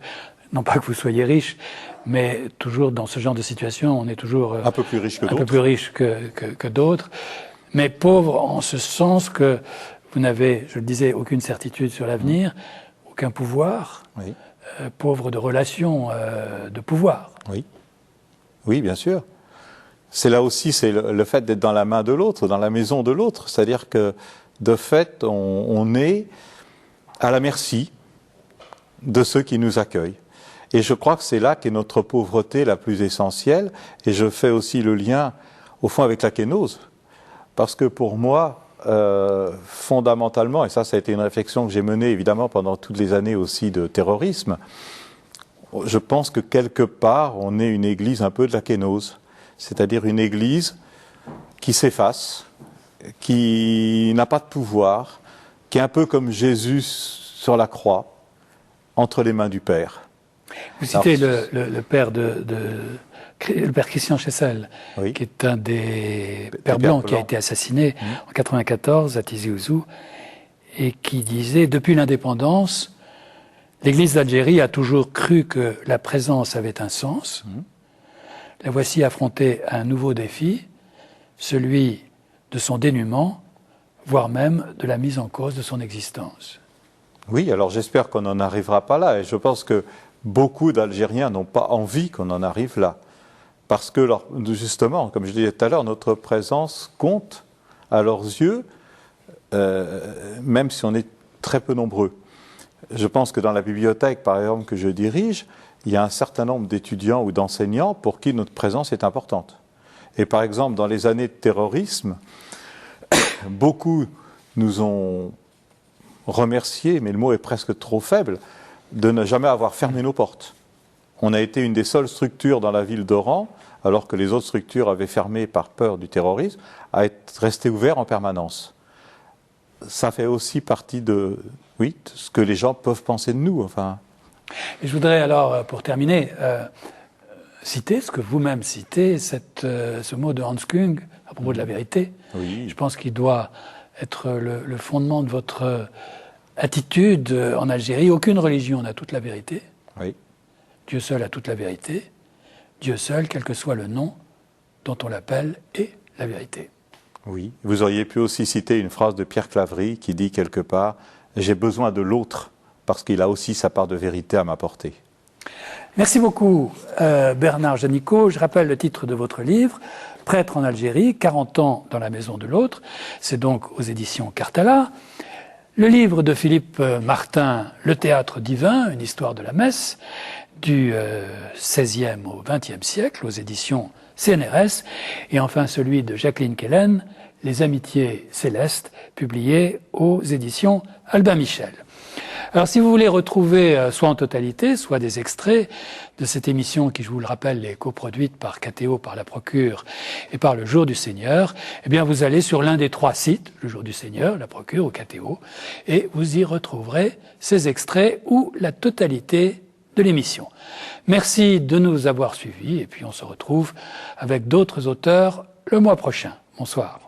non pas que vous soyez riche, mais toujours dans ce genre de situation, on est toujours un peu plus riche que d'autres. Un peu plus riche que d'autres, mais pauvre en ce sens que vous n'avez, je le disais, aucune certitude sur l'avenir, aucun pouvoir, oui. Pauvre de relations de pouvoir. Oui, oui, bien sûr. C'est là aussi, c'est le fait d'être dans la main de l'autre, dans la maison de l'autre, c'est-à-dire que, de fait, on est à la merci de ceux qui nous accueillent. Et je crois que c'est là qu'est notre pauvreté la plus essentielle. Et je fais aussi le lien, au fond, avec la kénose. Parce que pour moi, fondamentalement, et ça a été une réflexion que j'ai menée, évidemment, pendant toutes les années aussi de terrorisme, je pense que quelque part, on est une église un peu de la kénose. C'est-à-dire une église qui s'efface, qui n'a pas de pouvoir, qui est un peu comme Jésus sur la croix, entre les mains du Père. Vous citez le père le père Christian Chessel, oui. qui est un des pères blancs qui a été assassiné en 1994 à Tizi Ouzou, et qui disait, depuis l'indépendance, L'Église d'Algérie a toujours cru que la présence avait un sens. La voici affrontée à un nouveau défi, celui de son dénuement, voire même de la mise en cause de son existence. Oui, alors j'espère qu'on n'en arrivera pas là, et je pense que beaucoup d'Algériens n'ont pas envie qu'on en arrive là. Parce que, justement, comme je disais tout à l'heure, notre présence compte à leurs yeux, même si on est très peu nombreux. Je pense que dans la bibliothèque, par exemple, que je dirige, il y a un certain nombre d'étudiants ou d'enseignants pour qui notre présence est importante. Et par exemple, dans les années de terrorisme, beaucoup nous ont remerciés, mais le mot est presque trop faible, de ne jamais avoir fermé nos portes. On a été une des seules structures dans la ville d'Oran, alors que les autres structures avaient fermé par peur du terrorisme, à être restées ouvertes en permanence. Ça fait aussi partie de ce que les gens peuvent penser de nous. Enfin. Et je voudrais alors, pour terminer, citer ce que vous-même citez, ce mot de Hans Küng à propos de la vérité. Oui. Je pense qu'il doit être le fondement de votre attitude en Algérie. Aucune religion n'a toute la vérité. Oui. Dieu seul a toute la vérité. Dieu seul, quel que soit le nom dont on l'appelle, est la vérité. Oui. Vous auriez pu aussi citer une phrase de Pierre Claverie qui dit quelque part « J'ai besoin de l'autre parce qu'il a aussi sa part de vérité à m'apporter ». Merci beaucoup Bernard Janicot. Je rappelle le titre de votre livre, Prêtre en Algérie, 40 ans dans la maison de l'autre. C'est donc aux éditions Cartala. Le livre de Philippe Martin, Le théâtre divin, une histoire de la messe, du XVIe au XXe siècle, aux éditions CNRS. Et enfin celui de Jacqueline Kellen, Les Amitiés célestes, publié aux éditions Albin Michel. Alors si vous voulez retrouver soit en totalité, soit des extraits de cette émission qui, je vous le rappelle, est coproduite par KTO, par la Procure et par le Jour du Seigneur, eh bien vous allez sur l'un des 3 sites, le Jour du Seigneur, la Procure ou KTO, et vous y retrouverez ces extraits ou la totalité de l'émission. Merci de nous avoir suivis et puis on se retrouve avec d'autres auteurs le mois prochain. Bonsoir.